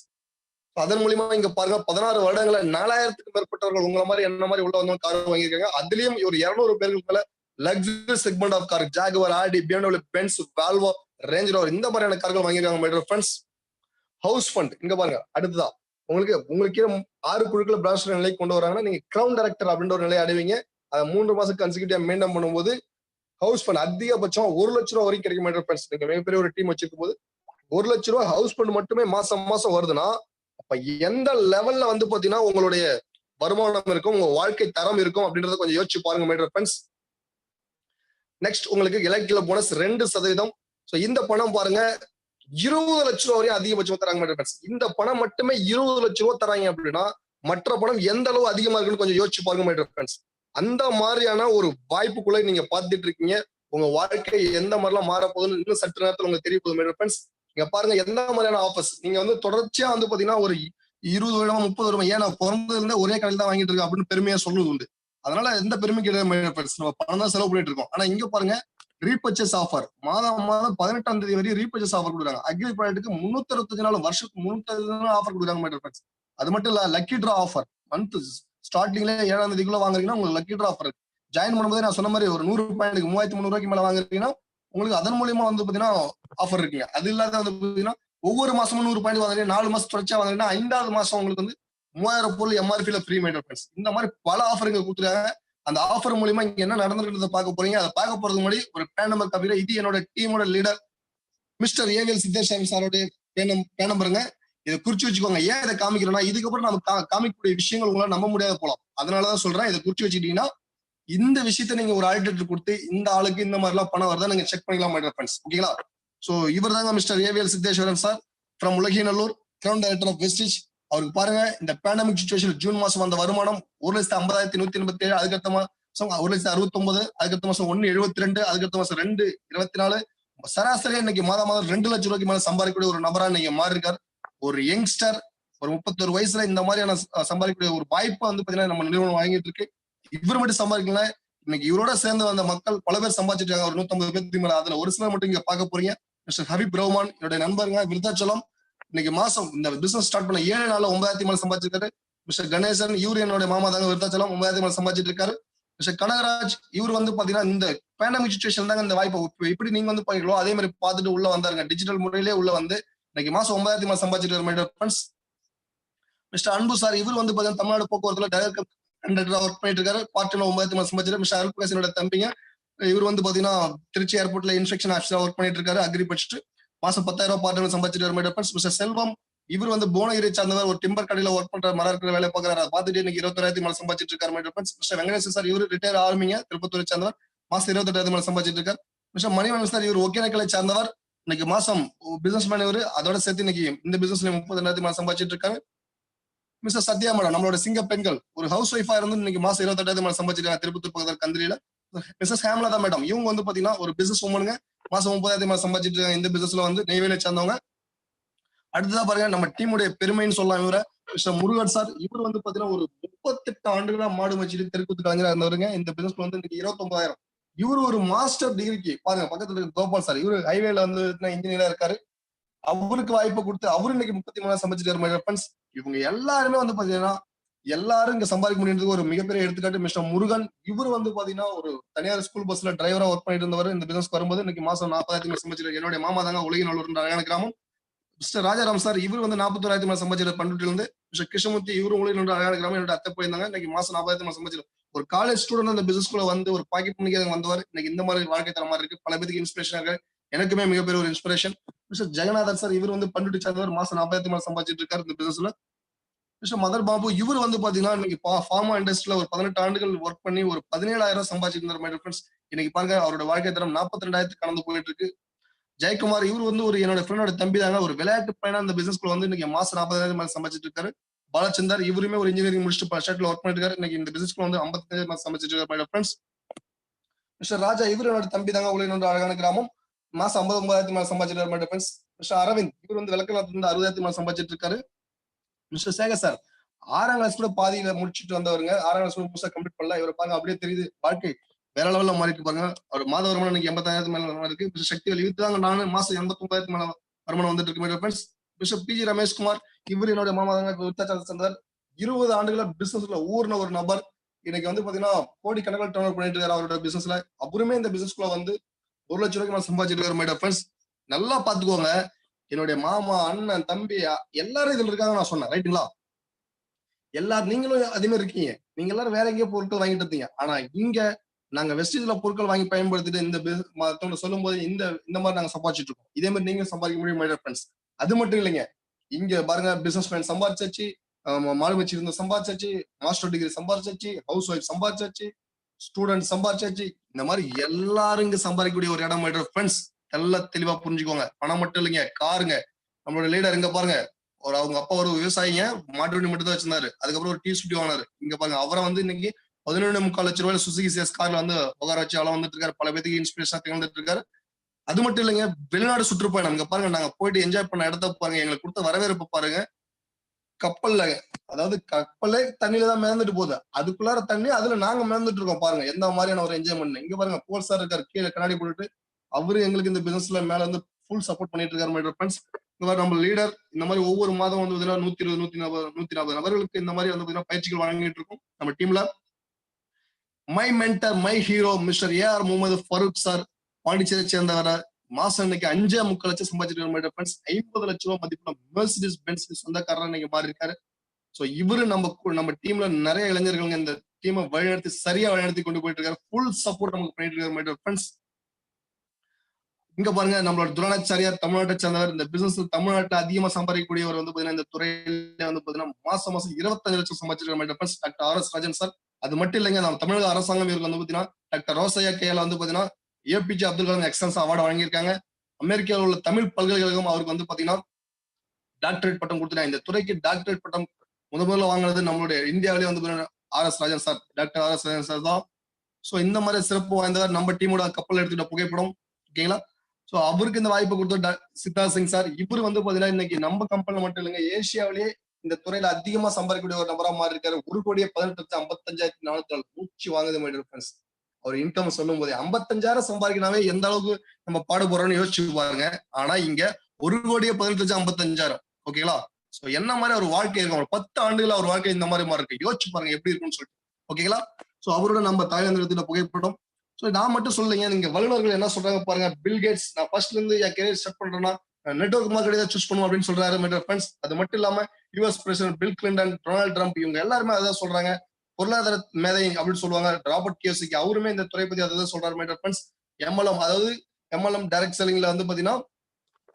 அதன் மூலியமா இங்க பாருங்க 16 வருடங்கள 4000க்கும் மேற்பட்டவர்கள் உங்களை மாதிரி என்ன மாதிரி உள்ள வந்து கார் வாங்கியிருக்காங்க. அதுலயும் ஒரு 200 பேருக்கு மேல luxury segment of car, Jaguar, Audi, BMW, Benz, Volvo, Range Rover இந்த மாதிரியான கார்கள் வாங்கியிருக்காங்க. My dear friends, house fund இங்க பாருங்க. அடுத்ததான் உங்களுக்கு 6 குழுக்களை பிரான்ச் நிலைக்கு கொண்டு வராங்கன்னா நீங்க கிரவுன் டைரக்டர் அப்படின்ற ஒரு நிலையை அடைவீங்க. அதை 3 மாசம் கன்சிக்யூட்டிவா மெயின்டைன் பண்ணும்போது ஹவுஸ் ஃபண்ட் அதிகபட்சம் 1 லட்சம் ரூபாய் வரைக்கும் கிடைக்கும். மை டியர் ஃப்ரெண்ட்ஸ், நீங்க மிகப்பெரிய ஒரு டீம் வச்சிருக்கும் போது 1 லட்சம் ரூபாய் ஹவுஸ் ஃபண்ட் மட்டுமே மாசம் வருதுன்னா அப்ப எந்த லெவல்ல வந்து பாத்தீங்கன்னா உங்களுடைய வருமானம் இருக்கும், உங்க வாழ்க்கை தரம் இருக்கும் அப்படின்றத கொஞ்சம் யோசிச்சு பாருங்க. மை டியர் ஃப்ரெண்ட்ஸ், நெக்ஸ்ட் உங்களுக்கு எலக்ட்ரிக்கல் போனஸ் 2%. சோ இந்த பணம் பாருங்க 20 லட்சம் ரூபாய் வரையும் அதிகபட்சமா தராங்க. மை டியர் ஃப்ரெண்ட்ஸ், இந்த பணம் மட்டுமே 20 லட்சம் ரூபாய் தராங்க அப்படின்னா மற்ற பணம் எந்த அளவு அதிகமா இருக்குன்னு கொஞ்சம் யோசிச்சு பாருங்க. மை டியர் ஃப்ரெண்ட்ஸ், அந்த மாதிரியான ஒரு வாய்ப்புக்குள்ள நீங்க பார்த்துட்டு இருக்கீங்க. உங்க வாழ்க்கை எந்த மாதிரிலாம் மாற போகுதுன்னு இன்னும் சற்று நேரத்தில் உங்களுக்கு தெரிய போகுது. மை டியர் ஃப்ரெண்ட்ஸ், இங்க பாருங்க எந்த மாதிரியான ஆஃபர்ஸ் நீங்க வந்து தொடர்ச்சியா வந்து பாத்தீங்கன்னா ஒரு 20 வருடமா 30 வருடமா, ஏன் நான் பிறந்ததுல இருந்தே ஒரே கடையில் தான் வாங்கிட்டு இருக்கேன் அப்படின்னு பெருமையா சொல்றது உண்டு. அதனால எந்த பெருமை கிடையாது. நம்ம பணம் தான் செலவு பண்ணிட்டு இருக்கோம். ஆனா இங்க பாருங்க ரீபர்ச்சேஸ் ஆஃபர், மாதம் 18ஆம் தேதி வரையும் ரீபர்ச்சேஸ் ஆஃபர் கொடுக்குறாங்க. அக்ரி ப்ராடக்ட்டுக்கு 365 நாள், வருஷத்துக்கு 365 நாள் ஆஃபர் கொடுக்குறாங்க. மை டியர் ஃப்ரெண்ட்ஸ், அது மட்டும் இல்ல லக்கி ட்ரா ஆஃபர், மந்த் ஸ்டார்டிங்ல 7ஆம் தேதிக்குள்ள வாங்குறீங்கன்னா உங்களுக்கு லக்கி ட்ரா ஆஃபர். ஜாயின் பண்ணும்போது நான் சொன்ன மாதிரி ஒரு 100 பாயிண்ட்க்கு 3300 ரூபாய்க்கு மேல வாங்குறீங்கன்னா உங்களுக்கு அதன் மூலியமா வந்து பாத்தீங்கன்னா ஆஃபர் இருக்குங்க. அது இல்லாத வந்து பாத்தீங்கன்னா ஒவ்வொரு மாசமும் 100 பாயிண்ட் வாங்குறீங்க, 4 மாசம் தொடர்ச்சியா வாங்குறீங்கன்னா 5வது மாசம் உங்களுக்கு வந்து 3000 பொருள் எம்ஆர்பில ஃப்ரீ. மை டியர் ஃப்ரெண்ட்ஸ், இந்த மாதிரி பல ஆஃபர் இங்க கொடுத்துருக்காங்க. அந்த ஆஃபர் மூலியமா இங்க என்ன நடந்துருக்கிறத பார்க்க போறீங்க. அதை பார்க்க போறதுக்கு முன்னாடி ஒரு பேன் நம்பர் காப்பியில இது என்னோட டீமோட லீடர் மிஸ்டர் ஏவிஎல் சித்தேஷ் சாரோட பேன் நம்பருங்க. இதை குறிச்சு வச்சுக்கோங்க. ஏன் இதை காமிக்கிறோம்னா இதுக்கப்புறம் நம்ம காமிக்கக்கூடிய விஷயங்கள் உங்களால நம்ப முடியாத போலாம். அதனாலதான் சொல்றேன், இதை குறிச்சு வச்சுக்கிட்டீங்கன்னா இந்த விஷயத்த நீங்க ஒரு ஆடிட்டர் கொடுத்து இந்த ஆளுக்கு இந்த மாதிரி எல்லாம் பணம் வருதா நீங்க செக் பண்ணிக்கலாம். மை டியர் ஃப்ரெண்ட்ஸ், ஓகேங்களா? சோ இவர் தாங்க mister AVL Siddheswaran sir from Ulaginallur, crown director of Vestige. அவருக்கு பாருங்க இந்த பேண்டமிக் சிச்சுவேஷன் ஜூன் மாசம் வந்த வருமானம் 1,50,187, அதுக்கடுத்த மாசம் 1,69,000, அதுக்கடுத்த மாசம் 1,72, அதுக்கடுத்த மாசம் 2,24, சராசரியா இன்னைக்கு மாதம் 2 லட்சம் ரூபாய்க்கு மேல சம்பாதிக்கக்கூடிய ஒரு நபரா நீங்க மாறி இருக்காரு. ஒரு யங்ஸ்டர் ஒரு 31 வயசுல இந்த மாதிரியான சம்பாதிக்கக்கூடிய ஒரு வாய்ப்பை வந்து பாத்தீங்கன்னா நம்ம நிறுவனம் வாங்கிட்டு இருக்கு. இவர் மட்டும் சம்பாதிக்கல, இன்னைக்கு இவரோட சேர்ந்து வந்த மக்கள் பல பேர் சம்பாதிச்சிட்டு இருக்காங்க. ஒரு 150 பேருக்கு மேல. அதுல ஒரு சிலர் மட்டும் இங்க பார்க்க போறீங்க. மிஸ்டர் ஹபீப் ரஹ்மான் என்னுடைய நண்பருங்க, விருத்தாச்சலம். இன்னைக்கு மாசம் இந்த பிசினஸ் ஸ்டார்ட் பண்ண 7 நாள்ல 9,000 மேல சம்பாதிச்சிருக்காரு. மிஸ்டர் கணேசன், இவரு என்னோட மாமா தாங்க, விருத்தாச்சலம், 9,000 மேல சம்பாதிச்சிட்டு இருக்காரு. மிஸ்டர் கனகராஜ், இவர் வந்து பாத்தீங்கன்னா இந்த பேண்டமிக் சிச்சுவேஷன் தாங்க இந்த வாய்ப்பை எப்படி நீங்க வந்து பாக்கீங்களோ அதே மாதிரி பார்த்துட்டு உள்ள வந்தாருங்க. டிஜிட்டல் முறையிலே உள்ள வந்து இன்னைக்கு மாசம் 9,000 மேல சம்பாதிச்சிட்டு இருக்காரு. மிஸ்டர் அன்பு சார், இவர் வந்து பாத்தீங்கன்னா தமிழ்நாடு போக்குவரத்துல டைரக்டர் கண்டக்டரா ஒர்க் பண்ணிட்டு இருக்காரு. பார்ட் டைம் 9,000 மேல சம்பாதிச்சிருக்காரு. மிஸ்டர் அருள்பிரகாஷ் தம்பிங்க, இவர் வந்து பாத்தீங்கன்னா திருச்சி ஏர்போர்ட்ல இன்ஸ்பெக்ஷன் ஆஃபீஸரா ஒர்க் பண்ணிட்டு இருக்காரு. அக்ரி படிச்சுட்டு மாசம் 10,000 பார்ட் டைம் சம்பாதிச்சிட்டு. மிஸ்டர் செல்வம், இவர் வந்து புவனகிரி சார்ந்தவர், ஒரு டிம்பர் கடையில ஒர்க் பண்ற மரம் இருக்கிற வேலை பார்க்கறாரு. அதை பார்த்துட்டு இன்னைக்கு 21,000 மேல சம்பாதிச்சிட்டு இருக்காரு. மிஸ்டர் வெங்கடேஷ் சார், இவர் ரிட்டையர் ஆர்மிங்க, திருப்பத்தூரை சார்ந்தவர், மாசம் 28,000 மேல சம்பாதிச்சிட்டு இருக்காரு. மிஸ்டர் மணிவண்ணன் சார், இவர் ஒகேனக்கலை சார்ந்தவர், இன்னைக்கு மாசம் பிசினஸ் மேன் இவர், அதோட சேர்த்து இன்னைக்கு இந்த பிசினஸ்ல 32,000 மேல சம்பாதிச்சிட்டு இருக்காரு. மிஸ்டர் சத்யா மேடம், நம்மளோட சிங்க பெண்கள், ஒரு ஹவுஸ் ஒய்ஃபா இருந்து இன்னைக்கு மாசம் 28,000 மேல சம்பாதிச்சிருக்காங்க திருப்பத்தூர் பக்கத்தில் கந்திரியில. மிஸ்ஸஸ் ஹேம்லதா மேடம், இவங்க வந்து பாத்தீங்கன்னா ஒரு பிசினஸ் உமனுங்க, மாசம் 30,000 மேல சம்பாதிச்சிட்டு இருக்காங்க. இந்த பிசினஸ்ல வந்து நெய்வேலியை சேர்ந்தவங்க. அடுத்ததா பாருங்க, நம்ம டீமுடைய பெருமைன்னு சொல்லலாம் இவரை. மிஸ்டர் முருகன் சார், இவர் வந்து பாத்தீங்கன்னா ஒரு 38 ஆண்டுகளா மாடு வச்சுட்டு தெருக்கூத்து கலைஞரா இருந்தவருங்க. இந்த பிசினஸ்ல வந்து இன்னைக்கு 29,000. இவர் ஒரு மாஸ்டர் டிகிரிக்கு பாருங்க, பக்கத்துல இருக்க கோபால் சார், இவரு ஹைவேல வந்து இன்ஜினியரா இருக்காரு. அவருக்கு வாய்ப்பு கொடுத்து அவரு இன்னைக்கு 33 சம்பாதிச்சிட்டு. இவங்க எல்லாருமே வந்து பாத்தீங்கன்னா எல்லாரும் இங்க சம்பாதிக்க முடியுறதுக்கு ஒரு மிகப்பெரிய எடுத்துக்காட்டு மிஸ்டர் முருகன். இவர் வந்து பாத்தீங்கன்னா ஒரு தனியார் ஸ்கூல் பஸ்ல டிரைவரா ஒர்க் பண்ணிட்டு இருந்தவர். இந்த பிசினஸ் வரும்போது இன்னைக்கு மாசம் 40,000 சம்பாதிச்சிருக்காரு. என்னுடைய மாமா தாங்க, உலகின் அழகான கிராமம். மிஸ்டர் ராஜாராம் சார், இவர் வந்து 41,000 மேல சம்பாதிச்சிருக்காரு பண்ருட்டில இருந்து. மிஸ்டர் கிருஷ்ணமூர்த்தி, இவரும் உலகின் அழகான கிராமம், என்னோட அத்தை போயிருந்தாங்க. இன்னைக்கு மாசம் 40,000 மேல சம்பாதிச்சிருக்காரு. ஒரு காலேஜ் ஸ்டூடெண்ட் அந்த பிசினஸ்குள்ள வந்து ஒரு பாக்கெட் பண்ணிக்க வந்தவர். இன்னைக்கு இந்த மாதிரி வாழ்க்கை தர மாதிரி இருக்கு. பல பேருக்கு இன்ஸ்பிரேஷன் இருக்கு. எனக்குமே மிகப்பெரிய ஒரு இன்ஸ்பிரேஷன். மிஸ்டர் ஜெகநாதன் சார், இவர் வந்து பண்ருட்டி சார்ந்தவர், மாசம் 40,000 மேல சம்பாதிச்சிட்டு இருக்காரு இந்த பிசினஸ்ல. மிஸ்டர் மதர் பாபு, இவர் வந்து பாத்தீங்கன்னா இன்னைக்கு ஃபார்மா இண்டஸ்ட்ரியில ஒரு 18 ஆண்டுகள் ஒர்க் பண்ணி ஒரு 17,000 சம்பாதிச்சிட்டு இருந்தார். இன்னைக்கு பாருங்க, அவரோட வாழ்க்கை தரம் 42,000 கடந்து போயிட்டு இருக்கு. ஜெயக்குமார், இவர் வந்து ஒரு என்னோட ஃப்ரெண்டோட தம்பி தாங்க, ஒரு விளையாட்டு பையனா இந்த பிசினஸ்க்குள்ள வந்து இன்னைக்கு மாசம் 40,000 மேல சம்பாதிச்சிட்டு இருக்காரு. பாலச்சந்தர், இவருமே ஒரு இன்ஜினியரிங் முடிச்சுட்டு ஷர்ட்ல ஒர்க் பண்ணிட்டு இருக்காரு. இன்னைக்கு இந்த பிசினஸ்க்குள்ள வந்து 55,000 மேல சம்பாதிச்சிட்டு இருக்காரு. மிஸ்டர் ராஜா, இவர் என்னோட தம்பி தாங்க, உலகின் அழகான கிராமம், மாசம் 59,000 மேல சம்பாதிச்சிட்டு இருக்காரு. மிஸ்டர் அரவிந்த், இவர் வந்து விளக்கநாத்துல இருந்து 60,000 மேல சம்பாதிச்சிட்டு இருக்காரு. மிஸ்டர் சேகர் சார், 6ஆம் கிளாஸ் கூட பாதியில முடிச்சுட்டு வந்தவருங்க. 6ஆம் கிளாஸ் முழுசா கம்ப்ளீட் பண்ணல. இவரை பாருங்க, அப்படியே தெரியுது வாழ்க்கை வேற லெவல்ல மாறிட்டு பாருங்க. அவர் மாத வருமானம் இன்னைக்கு 85,000 மேல இருக்கு. மிஸ்டர் சக்திவேல், இது தாங்க நானு, மாசம் 89,000 மேல வருமானம் வந்துட்டு இருக்கு. மிஸ்டர் பி ஜி ரமேஷ்குமார், இவர் என்னோட மாமா தாங்க, விருத்தாச்சலத்தை சேர்ந்தவர். 20 ஆண்டுகளா பிசினஸ்ல ஊர்ன ஒரு நபர். இன்னைக்கு வந்து பாத்தீங்கன்னா கோடி கணக்கில் டர்ன் பண்ணிட்டு இருக்காரு அவரோட பிசினஸ்ல. அவருமே இந்த பிசினஸ்குள்ள வந்து 1 லட்சம் ரூபாய்க்கு மேல சம்பாதிச்சிட்டு இருக்காரு. நல்லா பாத்துக்கோங்க, என்னுடைய மாமா, அண்ணன், தம்பி எல்லாரும் இதுல இருக்காங்க நான் சொன்னேன், ரைட்டுங்களா? எல்லாரும் நீங்களும் அதே மாதிரி இருக்கீங்க. நீங்க எல்லாரும் வேற எங்கேயோ பொருட்கள் வாங்கிட்டு இருந்தீங்க. ஆனா இங்க நாங்க வெஸ்டேஜ்ல பொருட்கள் வாங்கி பயன்படுத்திட்டு இந்த மத்தவங்க சொல்லும் போது இந்த மாதிரி நாங்க சம்பாதிச்சிட்டு இருக்கோம். இதே மாதிரி நீங்க சம்பாதிக்க முடியும். அது மட்டும் இல்லைங்க, இங்க பாருங்க, பிசினஸ் மேன் சம்பாதிச்சாச்சு, மாடு வச்சிருந்த சம்பாதிச்சாச்சு, மாஸ்டர் டிகிரி சம்பாதிச்சாச்சு, ஹவுஸ் ஒய்ஃப் சம்பாதிச்சாச்சு, ஸ்டூடெண்ட் சம்பாதிச்சாச்சு. இந்த மாதிரி எல்லாரும் இங்க சம்பாதிக்கக்கூடிய ஒரு இடம் ஃப்ரெண்ட்ஸ். எல்லாம் தெளிவா புரிஞ்சுக்கோங்க. பணம் மட்டும் இல்லைங்க, காருங்க. நம்மளோட லீடர் இங்க பாருங்க, அவங்க அப்பா ஒரு விவசாயிங்க, மாட்டு வண்டி மட்டும் தான் வச்சிருந்தாரு. அதுக்கப்புறம் ஒரு டீ ஸ்டுடியோ வாங்கினாரு. இங்க பாருங்க, அவரை வந்து இன்னைக்கு 11.25 லட்சம் ரூபாயில சுசுகி சிஎஸ் கார்ல வந்து உட்கார வச்சு அவ்வளவு வந்துட்டு இருக்காரு. பல பேருக்கு இன்ஸ்பிரேஷனா திகழ்ந்துட்டு இருக்காரு. அது மட்டும் இல்லைங்க, வெளிநாடு சுற்றுப்பயணம். இங்க பாருங்க, நாங்க போயிட்டு என்ஜாய் பண்ண இடத்த பாருங்க, எங்களுக்கு கொடுத்த வரவேற்பு பாருங்க. கப்பல்ல, அதாவது கப்பலே தண்ணியில தான் மிதந்துட்டு போகுது, அதுக்குள்ளார தண்ணி, அதுல நாங்க மிதந்துட்டு இருக்கோம். பாருங்க எந்த மாதிரியான ஒரு என்ஜாய்மெண்ட். இங்க பாருங்க, போல் சார் இருக்காரு, கீழே கண்ணாடி போட்டுட்டு, அவரு எங்களுக்கு இந்த பிசினஸ்ல மேல வந்து ஃபுல் சப்போர்ட் பண்ணிட்டு இருக்காரு. ஃப்ரெண்ட்ஸ், நம்ம லீடர் இந்த மாதிரி ஒவ்வொரு மாதம் வந்து 120, 140 நபர்களுக்கு இந்த மாதிரி வந்து பயிற்சிகள் வழங்கிட்டு இருக்கும் நம்ம டீம்ல. My mentor, my hero mister AR Mohammed Farooq sir, பாண்டிச்சேரியை சேர்ந்தவர, மாசம் இன்னைக்கு 5.3 லட்சம் சம்பாதிச்சிட்டு 50 லட்சம் ரூபாய் மதிப்புள்ள மெர்சிடிஸ் பென்ஸ் சொந்தக்காரர் இன்னைக்கு மாறி இருக்காரு. சோ இவரு நம்ம டீம்ல நிறைய இளைஞர்கள் இந்த டீமை வழிநடத்தி சரியா வழிநடத்தி கொண்டு போயிட்டு இருக்காரு. ஃபுல் சப்போர்ட் நமக்கு பண்ணிட்டு இருக்காரு. ஃப்ரெண்ட்ஸ், இங்க பாருங்க, நம்மளோட துரானாச்சாரியார் தமிழ்நாட்டை சேர்ந்தவர். இந்த பிசினஸ் தமிழ்நாட்டில் அதிகமா சம்பாதிக்கக்கூடியவர் வந்து பாத்தீங்கன்னா இந்த துறையில வந்து பாத்தீங்கன்னா மாசம் 25 லட்சம் சம்பாதிச்சிருக்காரு. Doctor R S Rajan sir. அது மட்டும் இல்லைங்க, நம்ம தமிழக அரசாங்கம் இவருக்கு வந்து பாத்தீங்கன்னா டாக்டர் ரோசையா கேல வந்து பாத்தீங்கன்னா APJ Abdul Kalam excellence award வழங்கியிருக்காங்க. அமெரிக்காவில் உள்ள தமிழ் பல்கலைக்கழகம் அவருக்கு வந்து பாத்தீங்கன்னா டாக்டரேட் பட்டம் கொடுத்துட்டாங்க. இந்த துறைக்கு டாக்டரேட் பட்டம் முதல்ல வாங்கினது நம்மளுடைய இந்தியாவிலேயே வந்து R S Rajan sir, doctor R S Rajan sir தான். சோ இந்த மாதிரி சிறப்பு வாய்ந்தவர். நம்ம டீமோட கப்பல் எடுத்துட்ட புகைப்படம், ஓகேங்களா? சோ அவருக்கு இந்த வாய்ப்பு கொடுத்த சித்தார்த் சிங் சார். இவர் வந்து பாத்தீங்கன்னா இன்னைக்கு நம்ம கம்பெனில மட்டும் இல்லைங்க, ஏசியாவிலேயே இந்த துறையில அதிகமா சம்பாதிக்கக்கூடிய ஒரு நபரா மாறி இருக்காரு. 1,18,55,404 மூச்சு வாங்குது மை டியர் ஃப்ரெண்ட்ஸ். அவர் இன்கம் சொல்லும் போதே 55,000 சம்பாதிக்கனாவே எந்த அளவுக்கு நம்ம பாடுபடுறோம்னு யோசிச்சு பாருங்க. ஆனா இங்க 1,18,55,000 ஓகேங்களா? சோ என்ன மாதிரி ஒரு வாழ்க்கை இருக்கும், ஒரு 10 ஆண்டுகளா ஒரு வாழ்க்கை இந்த மாதிரி மாறி இருக்கு. யோசிச்சு பாருங்க எப்படி இருக்கும்னு சொல்லிட்டு. ஓகேங்களா? சோ அவரோட நம்ம தாய்லாந்து புகைப்படம். சோ நான் மட்டும் சொல்லுங்க, நீங்க வல்லுநர்கள் என்ன சொல்றாங்க பாருங்க. பில் கேட்ஸ், நான் ஃபர்ஸ்ட்ல இருந்து என் கெரியர் ஸ்டார்ட் பண்றேன்னா நெட்வொர்க் மார்க்கெட்டிங் தான் சூஸ் பண்ணுவோம் அப்படின்னு சொல்றாரு மை டியர் ஃப்ரெண்ட்ஸ். அது மட்டும் இல்லாம US president bill Clinton, Donald Trump இவங்க எல்லாருமே அதான் சொல்றாங்க. பொருளாதார மேதை அப்படின்னு சொல்லுவாங்க ராபர்ட் கியோசிக்கி, அவருமே இந்த துறை பத்தி அதான் சொல்றாரு மை டியர் ஃப்ரெண்ட்ஸ். எம்எல்எம், அதாவது எம்எல்எம் டைரக்ட் செல்லிங்ல வந்து பாத்தீங்கன்னா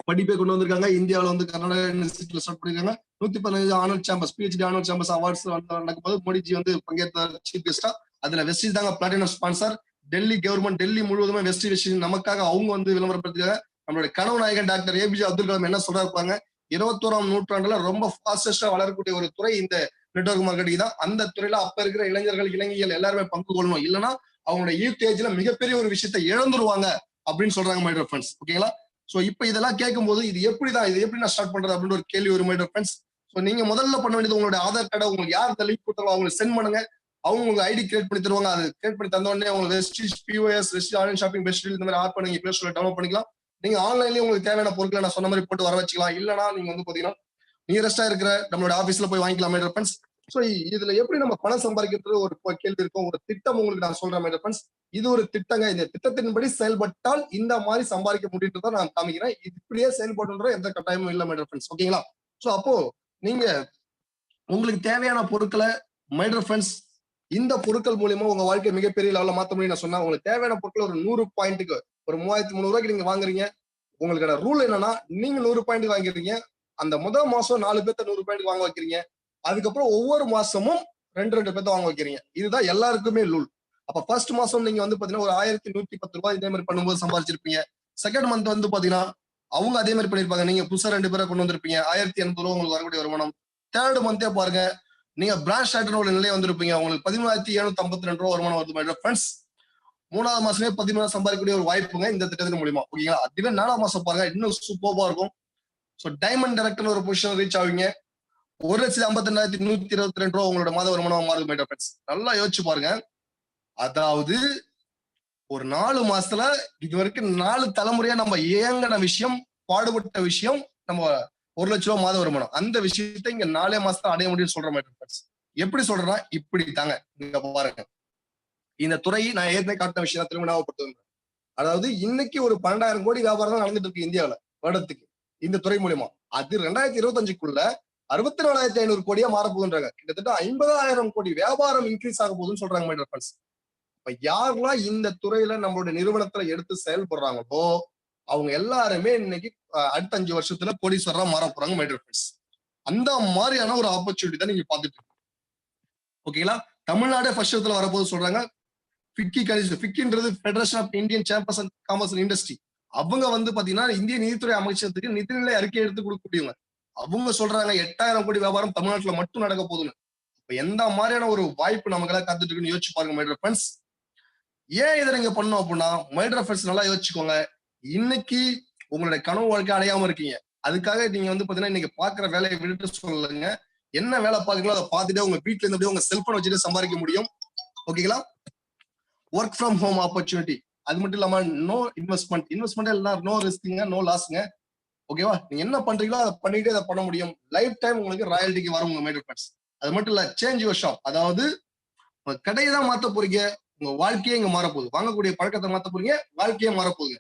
படிப்பை கொண்டு வந்திருக்காங்க. இந்தியாவில் வந்து கர்நாடகா யூனிவர்சிட்டியில ஸ்டார்ட் பண்ணிருக்காங்க. 115 ஆனுவல் சாம்பர்ஸ், பிஹெச்டி ஆனுவல் சாம்பர்ஸ் அவார்ட்ஸ் நடக்கும்போது மோடிஜி வந்து பங்கேற்றார் சீஃப் கெஸ்டா. அதுல வெஸ்டீஜ் தாங்க platinum sponsor. Delhi government, Delhi முழுவதுமே வெஸ்டீஜ் நமக்காக அவங்க வந்து விளம்பரப்படுத்திருக்காங்க. நம்மளுடைய கனவு நாயகன் டாக்டர் ஏபிஜே அப்துல் கலாம் என்ன சொல்றாருப்பாங்க, 21ஆம் நூற்றாண்டுல ரொம்ப ஃபாஸ்டஸ்டா வளரக்கூடிய ஒரு துறை இந்த நெட்வொர்க் மார்க்கெட்டிங் தான். அந்த துறையில அப்ப இருக்கிற இளைஞர்கள், இளைஞர்கள் எல்லாருமே பங்கு கொள்ளணும், இல்லைன்னா அவங்களுடைய யூத் ஏஜ்ல மிகப்பெரிய ஒரு விஷயத்தை இழந்துருவாங்க அப்படின்னு சொல்றாங்க மை டியர் ஃப்ரெண்ட்ஸ். ஓகேங்களா? சோ இப்ப இதெல்லாம் கேட்கும்போது இது எப்படி நான் ஸ்டார்ட் பண்றது அப்படின்னு ஒரு கேள்வி வரும் மை டியர் ஃப்ரெண்ட்ஸ். சோ நீங்க முதல்ல பண்ண வேண்டியது உங்களுடைய ஆதார் கார்டை உங்களுக்கு யார் இந்த லிங்க் கொடுத்தாலும் அவங்களுக்கு சென்ட் பண்ணுங்க. அவங்க உங்க ஐடி கிரியேட் பண்ணி தருவாங்க. அது கிரியேட் பண்ணி தந்த உடனே உங்களுக்கு Vestige POS, Vestige online shopping, best இந்த மாதிரி ஆப் நீங்க பிளே ஸ்டோர்ல டவுன்லோட் பண்ணிக்கலாம். நீங்க ஆன்லைன்லயே உங்களுக்கு தேவையான பொருட்களை நான் சொன்ன மாதிரி போட்டு வர வச்சுக்கலாம். இல்லைன்னா நீங்க வந்து பாத்தீங்கன்னா நியரஸ்டா இருக்கிற நம்மளோட ஆபீஸ்ல போய் வாங்கிக்கலாம் மை டியர் ஃப்ரெண்ட்ஸ். சோ இதுல எப்படி நம்ம பணம் சம்பாதிக்கிறது ஒரு கேள்வி இருக்கும். ஒரு திட்டம் உங்களுக்கு நான் சொல்றேன் மை டியர் ஃப்ரெண்ட்ஸ். இது ஒரு திட்டங்க. இந்த திட்டத்தின்படி செயல்பட்டால் இந்த மாதிரி சம்பாதிக்க முடியுன்றதை நான் காமிக்கிறேன். இப்படியே செயல்படுன்ற எந்த கட்டாயமும் இல்லை மை டியர் ஃப்ரெண்ட்ஸ். ஓகேங்களா? சோ அப்போ நீங்க உங்களுக்கு தேவையான பொருட்களை மை டியர் ஃப்ரெண்ட்ஸ், இந்த பொருட்கள் மூலியமா உங்க வாழ்க்கை மிகப்பெரிய லெவல்ல மாத்த முடியும். நான் சொன்னா உங்களுக்கு தேவையான பொருட்கள் ஒரு 100 பாயிண்ட்டுக்கு ஒரு 3,300 நீங்க வாங்குறீங்க. உங்களுக்கான ரூல் என்னன்னா, நீங்க 100 பாயிண்ட் வாங்கிடுறீங்க. அந்த முதல் மாசம் 4 பேர்த்த 100 பாயிண்ட் வாங்க வைக்கிறீங்க. அதுக்கப்புறம் ஒவ்வொரு மாசமும் 2 பேர்த்த வாங்க வைக்கிறீங்க. இதுதான் எல்லாருக்குமே ரூல். அப்ப ஃபர்ஸ்ட் மாசம் நீங்க வந்து பாத்தீங்கன்னா ஒரு 1,110 ரூபாய் இதே மாதிரி பண்ணும்போது சம்பாதிச்சிருப்பீங்க. செகண்ட் மந்த் வந்து பாத்தீங்கன்னா அவங்க அதே மாதிரி பண்ணிருப்பாங்க. நீங்க புதுசா 2 பேரை கொண்டு வந்திருப்பீங்க. 1,800 ரூபாய் உங்களுக்கு வரக்கூடிய வருமானம். தேர்ட் மந்தே பாருங்க, நீங்க பிரான்ச் ஷார்ட்னு ஒரு நிலையை வந்திருப்பீங்க. உங்களுக்கு 13,752 ரூபாய் வருமானம் வருது மை டியர் ஃப்ரெண்ட்ஸ். 3வது மாசமே 13 சம்பாதிக்கக்கூடிய ஒரு வாய்ப்புங்க இந்த திட்டத்தின் மூலியமா. ஓகேங்களா? அதுவே 4ஆம் மாசம் பாருங்க, இன்னும் சூப்பர்பா இருக்கும். சோ டைமண்ட் டைரக்டர் ஒரு பொசிஷன் ரீச் ஆவீங்க. 1,52,122 ரூபாய் உங்களோட மாத வருமானம் மாறுது மை டியர் ஃப்ரெண்ட்ஸ். நல்லா யோசிச்சு பாருங்க. அதாவது ஒரு 4 மாசத்துல இது வரைக்கும் 4 தலைமுறையா நம்ம ஏங்கின விஷயம், பாடுபட்ட விஷயம், நம்ம 1 லட்சம் ரூபாய் மாத வருமானம். அந்த விஷயத்தை இங்க 4 மாசத்துல அடைய முடியும்னு சொல்ற மை டியர் ஃப்ரெண்ட்ஸ். எப்படி சொல்றேன்னா இப்படி தாங்க. இங்க பாருங்க, இந்த துறை நான் ஏற்கனவே காட்டின விஷயம் தான் திரும்ப ஞாபகப்படுத்துவேன். அதாவது இன்னைக்கு ஒரு 12,000 கோடி வியாபாரம் தான் நடந்துட்டு இருக்கு இந்தியாவில வருடத்துக்கு இந்த துறை மூலியமா. அது 2025க்குள்ள 64,500 கோடியா மாறப்போகுதுன்றாங்க. கிட்டத்தட்ட 50,000 கோடி வியாபாரம் இன்க்ரீஸ் ஆக போகுதுன்னு சொல்றாங்க மை டியர் ஃப்ரெண்ட்ஸ். இப்ப யாரெல்லாம் இந்த துறையில நம்மளுடைய நிறுவனத்துல எடுத்து செயல்படுறாங்களோ அவங்க எல்லாருமே இன்னைக்கு அடுத்த 5 வருஷத்துல கோடீஸ்வரரா மாற போறாங்க மை டியர் ஃப்ரெண்ட்ஸ். அந்த மாதிரியான ஒரு ஆப்பர்ச்சுனிட்டி தான் நீங்க பாத்துட்டு இருக்கீங்க. ஓகேங்களா? தமிழ்நாடே ஃபர்ஸ்ட் இடத்துல வரப்போது சொல்றாங்க. ஃபிக்கின்றது federation of Indian chambers and commerce and industry. அவங்க வந்து பாத்தீங்கன்னா இந்திய நிதித்துறை அமைச்சகத்துக்கு நிதிநிலை அறிக்கை எடுத்து கொடுக்கக்கூடியவங்க. அவங்க சொல்றாங்க 8,000 கோடி வியாபாரம் தமிழ்நாட்டுல மட்டும் நடக்க போகுதுன்னு. இப்ப எந்த மாதிரியான ஒரு வாய்ப்பு நமக்கு எல்லாம் காத்துட்டு இருக்குன்னு யோசிச்சு பாருங்க மை டியர் ஃப்ரெண்ட்ஸ். ஏன் இதை நீங்க பண்ணணும் அப்படின்னா மை டியர் ஃப்ரெண்ட்ஸ் நல்லா யோசிச்சுக்கோங்க. இன்னைக்கு உங்களுடைய கனவு வாழ்க்கை அடையாம இருக்கீங்க. அதுக்காக நீங்க வந்து பாத்தீங்கன்னா இன்னைக்கு பாக்குற வேலையை விட்டுட்டு சொல்லுங்க. என்ன வேலை பாக்குறீங்களோ அதை பார்த்துட்டு உங்க வீட்டுல இருந்து உங்க செல்போன் வச்சுட்டு சம்பாதிக்க முடியும். ஓகேங்களா? Work from home opportunity. அது மட்டும் இல்லாம நோ இன்வெஸ்ட்மெண்ட் எல்லாம் நோ ரிஸ்க்குங்க, நோ லாஸ்ங்க. ஓகேவா? நீங்க என்ன பண்றீங்களோ அதை பண்ணிட்டு அதை பண்ண முடியும். லைஃப் டைம் உங்களுக்கு ராயல்ட்டிக்கு வரும் உங்க மை டியர் ஃப்ரெண்ட்ஸ். அது மட்டும் இல்ல, சேஞ்ச் யுவர் ஷாப். அதாவது உங்க கடையை தான் மாத்த போறீங்க, உங்க வாழ்க்கையே இங்க மாறப்போகுது. வாங்கக்கூடிய பழக்கத்தை மாத்த போறீங்க, வாழ்க்கையே மாறப்போகுது.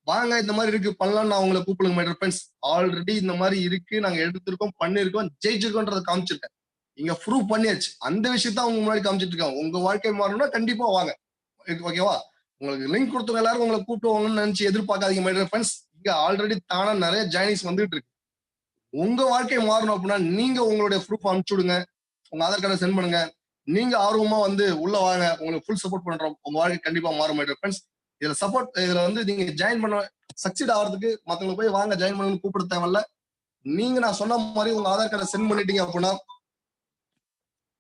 வாங்க இந்த மாதிரி இருக்கு பண்ணலாம், நான் உங்களை கூப்பிடுங்க மை டியர் ஃப்ரெண்ட்ஸ். ஆல்ரெடி இந்த மாதிரி இருக்கு, நாங்க எடுத்திருக்கோம், பண்ணிருக்கோம், ஜெயிச்சிருக்கோன்றதை காமிச்சிருக்கேன். இங்க ப்ரூவ் பண்ணியாச்சு. அந்த விஷயத்த அவங்க முன்னாடி காமிச்சிட்டு இருக்காங்க. உங்க வாழ்க்கை மாறணும்னா கண்டிப்பா வாங்க. ஓகேவா? உங்களுக்கு லிங்க் கொடுத்தவங்க எல்லாரும் உங்களை கூப்பிடுவாங்கன்னு நினைச்சு எதிர்பார்க்காதீங்க மை டியர் ஃப்ரெண்ட்ஸ். இங்க ஆல்ரெடி தானா நிறைய ஜாயினிஸ் வந்துட்டு இருக்கு. உங்க வாழ்க்கை மாறணும் அப்படின்னா நீங்க உங்களுடைய ப்ரூஃப் அனுப்பிச்சு விடுங்க. உங்க ஆதார் கார்டை சென்ட் பண்ணுங்க. நீங்க ஆர்வமா வந்து உள்ள வாங்க. உங்களுக்கு ஃபுல் சப்போர்ட் பண்றோம். உங்க வாழ்க்கை கண்டிப்பா மாறும் மை டியர் ஃப்ரெண்ட்ஸ். இதுல வந்து நீங்க ஜாயின் பண்ண சக்சீட் ஆகிறதுக்கு மத்தவங்களுக்கு போய் வாங்க ஜாயின் பண்ணணும்னு கூப்பிட தேவையில்ல. நீங்க நான் சொன்ன மாதிரி உங்க ஆதார் கார்டை சென்ட் பண்ணிட்டீங்க அப்படின்னா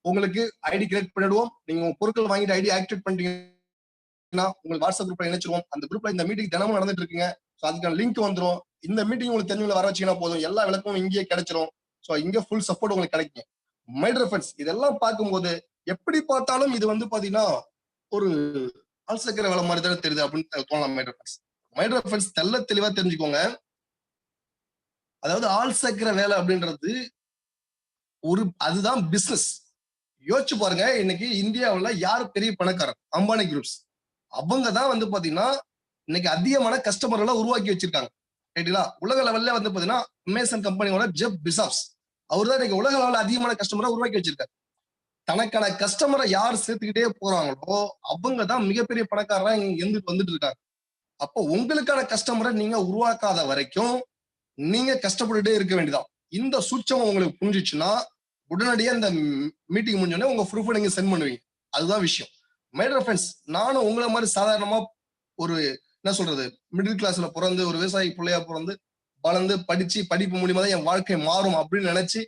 உங்களுக்கு ஐடி கிரியேட் பண்ணிடுவோம். நீங்க உங்க பொருட்கள் வாங்கிட்டு ஐடி ஆக்டிவேட் பண்ணிட்டீங்கன்னா உங்களுக்கு வாட்ஸ்அப் குரூப்ல இணைச்சிருவோம். அந்த குரூப்ல இந்த மீட்டிங் தினமும் நடந்துட்டு இருக்குங்க. அதுக்கான லிங்க் வந்துடும். இந்த மீட்டிங் உங்களுக்கு தெரிஞ்சவங்களை வர வச்சீங்கன்னா போதும். எல்லா விளக்கமும் இங்கேயே கிடைச்சிரும். சோ இங்க ஃபுல் சப்போர்ட் உங்களுக்கு கிடைக்கும். மை டியர் ஃப்ரெண்ட்ஸ், இதெல்லாம் பார்க்கும்போது எப்படி பார்த்தாலும் இது வந்து பாத்தீங்கன்னா ஒரு ஆள் சேர்க்கிற வேலை மாதிரி தானே தெரியுது அப்படின்னு தோணலாம். மை டியர் ஃப்ரெண்ட்ஸ், தெள்ள தெளிவா தெரிஞ்சுக்கோங்க. அதாவது ஆள் சேர்க்கிற வேலை அப்படின்றது அதுதான் பிசினஸ். யோசிச்சு பாருங்க, இன்னைக்கு இந்தியாவுல யார் பெரிய பணக்காரர்? அம்பானி குரூப்ஸ். அவங்க தான் வந்து பாத்தீங்கன்னா இன்னைக்கு அதிகமான கஸ்டமர்களை உருவாக்கி வச்சிருக்காங்க. ரைட்டுங்களா? உலக லெவல்ல வந்து பாத்தீங்கன்னா அமேசான் கம்பெனியோட ஜெப் பிசாப்ஸ் அவர் தான் இன்னைக்கு உலக லெவல்ல அதிகமான கஸ்டமரை உருவாக்கி வச்சிருக்காரு. தனக்கான கஸ்டமரை யார் சேர்த்துக்கிட்டே போறாங்களோ அவங்க தான் மிகப்பெரிய பணக்காரரா இங்க இருந்து வந்துட்டு இருக்காங்க. அப்போ உங்களுக்கான கஸ்டமரை நீங்க உருவாக்காத வரைக்கும் நீங்க கஷ்டப்பட்டுட்டே இருக்க வேண்டியதான். இந்த சூட்சமம் உங்களுக்கு புரிஞ்சிச்சுன்னா உடனடியா இந்த மீட்டிங் முடிஞ்சோடனே உங்க ப்ரூஃப் நீங்க சென்ட் பண்ணுவீங்க. அதுதான் விஷயம். மை டியர் ஃப்ரெண்ட்ஸ், நானும் உங்களை மாதிரி சாதாரணமா ஒரு என்ன சொல்றது மிடில் கிளாஸ்ல பிறந்து ஒரு விவசாயி பிள்ளையா பிறந்து வளர்ந்து படிச்சு படிப்பு மூலியமா தான் என் வாழ்க்கை மாறும் அப்படின்னு நினைச்சு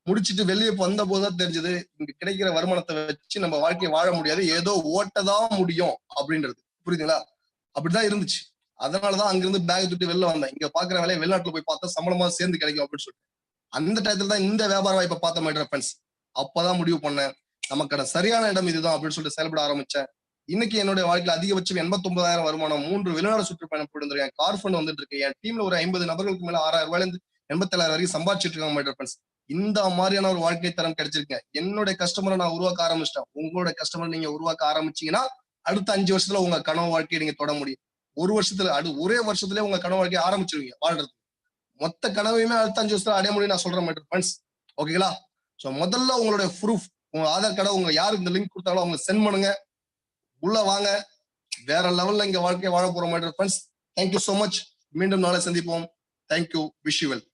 முடிச்சுட்டு வெளியே வந்த போதுதான் தெரிஞ்சது இங்க கிடைக்கிற வருமானத்தை வச்சு நம்ம வாழ்க்கையை வாழ முடியாது, ஏதோ ஓட்டதான் முடியும் அப்படின்றது. புரியுதுங்களா? அப்படிதான் இருந்துச்சு. அதனாலதான் அங்கிருந்து பேக் தூட்டி வெளில வந்தேன். இங்க பாக்குற வேலையை வெளிநாட்டுல போய் பார்த்தா சம்பளமா சேர்ந்து கிடைக்கும் அப்படின்னு சொல்லிட்டு அந்த டயத்துல தான் இந்த வியாபார வாய்ப்பை பார்த்த மாதிரி ஃப்ரெண்ட்ஸ். அப்பதான் முடிவு பண்ணேன், நமக்கான சரியான இடம் இதுதான் அப்படின்னு சொல்லிட்டு செயல்பட ஆரம்பிச்சேன். இன்னைக்கு என்னுடைய வாழ்க்கையில அதிகபட்சம் 89,000 வருமானம், 3 வெளிநாடு சுற்றுப்பயணம் போயிருந்திருக்கேன், கார் ஃபண்ட் வந்துட்டு இருக்கு, என் டீம்ல ஒரு 50 நபர்களுக்கு மேல 6,000 ரூபாயில இருந்து 87,000 வரைக்கும் சம்பாதிச்சிட்டு இருக்காங்க மை டியர் ஃப்ரெண்ட்ஸ். இந்த மாதிரியான ஒரு வாழ்க்கை தரம் கிடைச்சிருக்கேன். என்னுடைய கஸ்டமரை நான் உருவாக்க ஆரம்பிச்சிட்டேன். உங்களோட கஸ்டமர் நீங்க உருவாக்க ஆரம்பிச்சீங்கன்னா அடுத்த 5 வருஷத்துல உங்க கனவு வாழ்க்கையை நீங்க தொட முடியும். ஒரு வருஷத்துல ஒரே வருஷத்துல உங்க கனவு வாழ்க்கையை ஆரம்பிச்சிருவீங்க வாழ்றது. மொத்த கனவையுமே அடுத்த 5 வருஷத்துல அடைய முடியும் நான் சொல்றேன் மை டியர் ஃப்ரெண்ட்ஸ். ஓகேங்களா? சோ முதல்ல உங்களுடைய ப்ரூஃப், உங்க ஆதார் கார்டை உங்க யாருக்கு இந்த லிங்க் கொடுத்தாலும் அவங்க சென்ட் பண்ணுங்க. உள்ள வாங்க, வேற லெவல்ல இங்க வாழ்க்கையை வாழ போறோம் my dear friends. Thank you so much. மீண்டும் நாளை சந்திப்போம். தேங்க்யூ. Wish you well.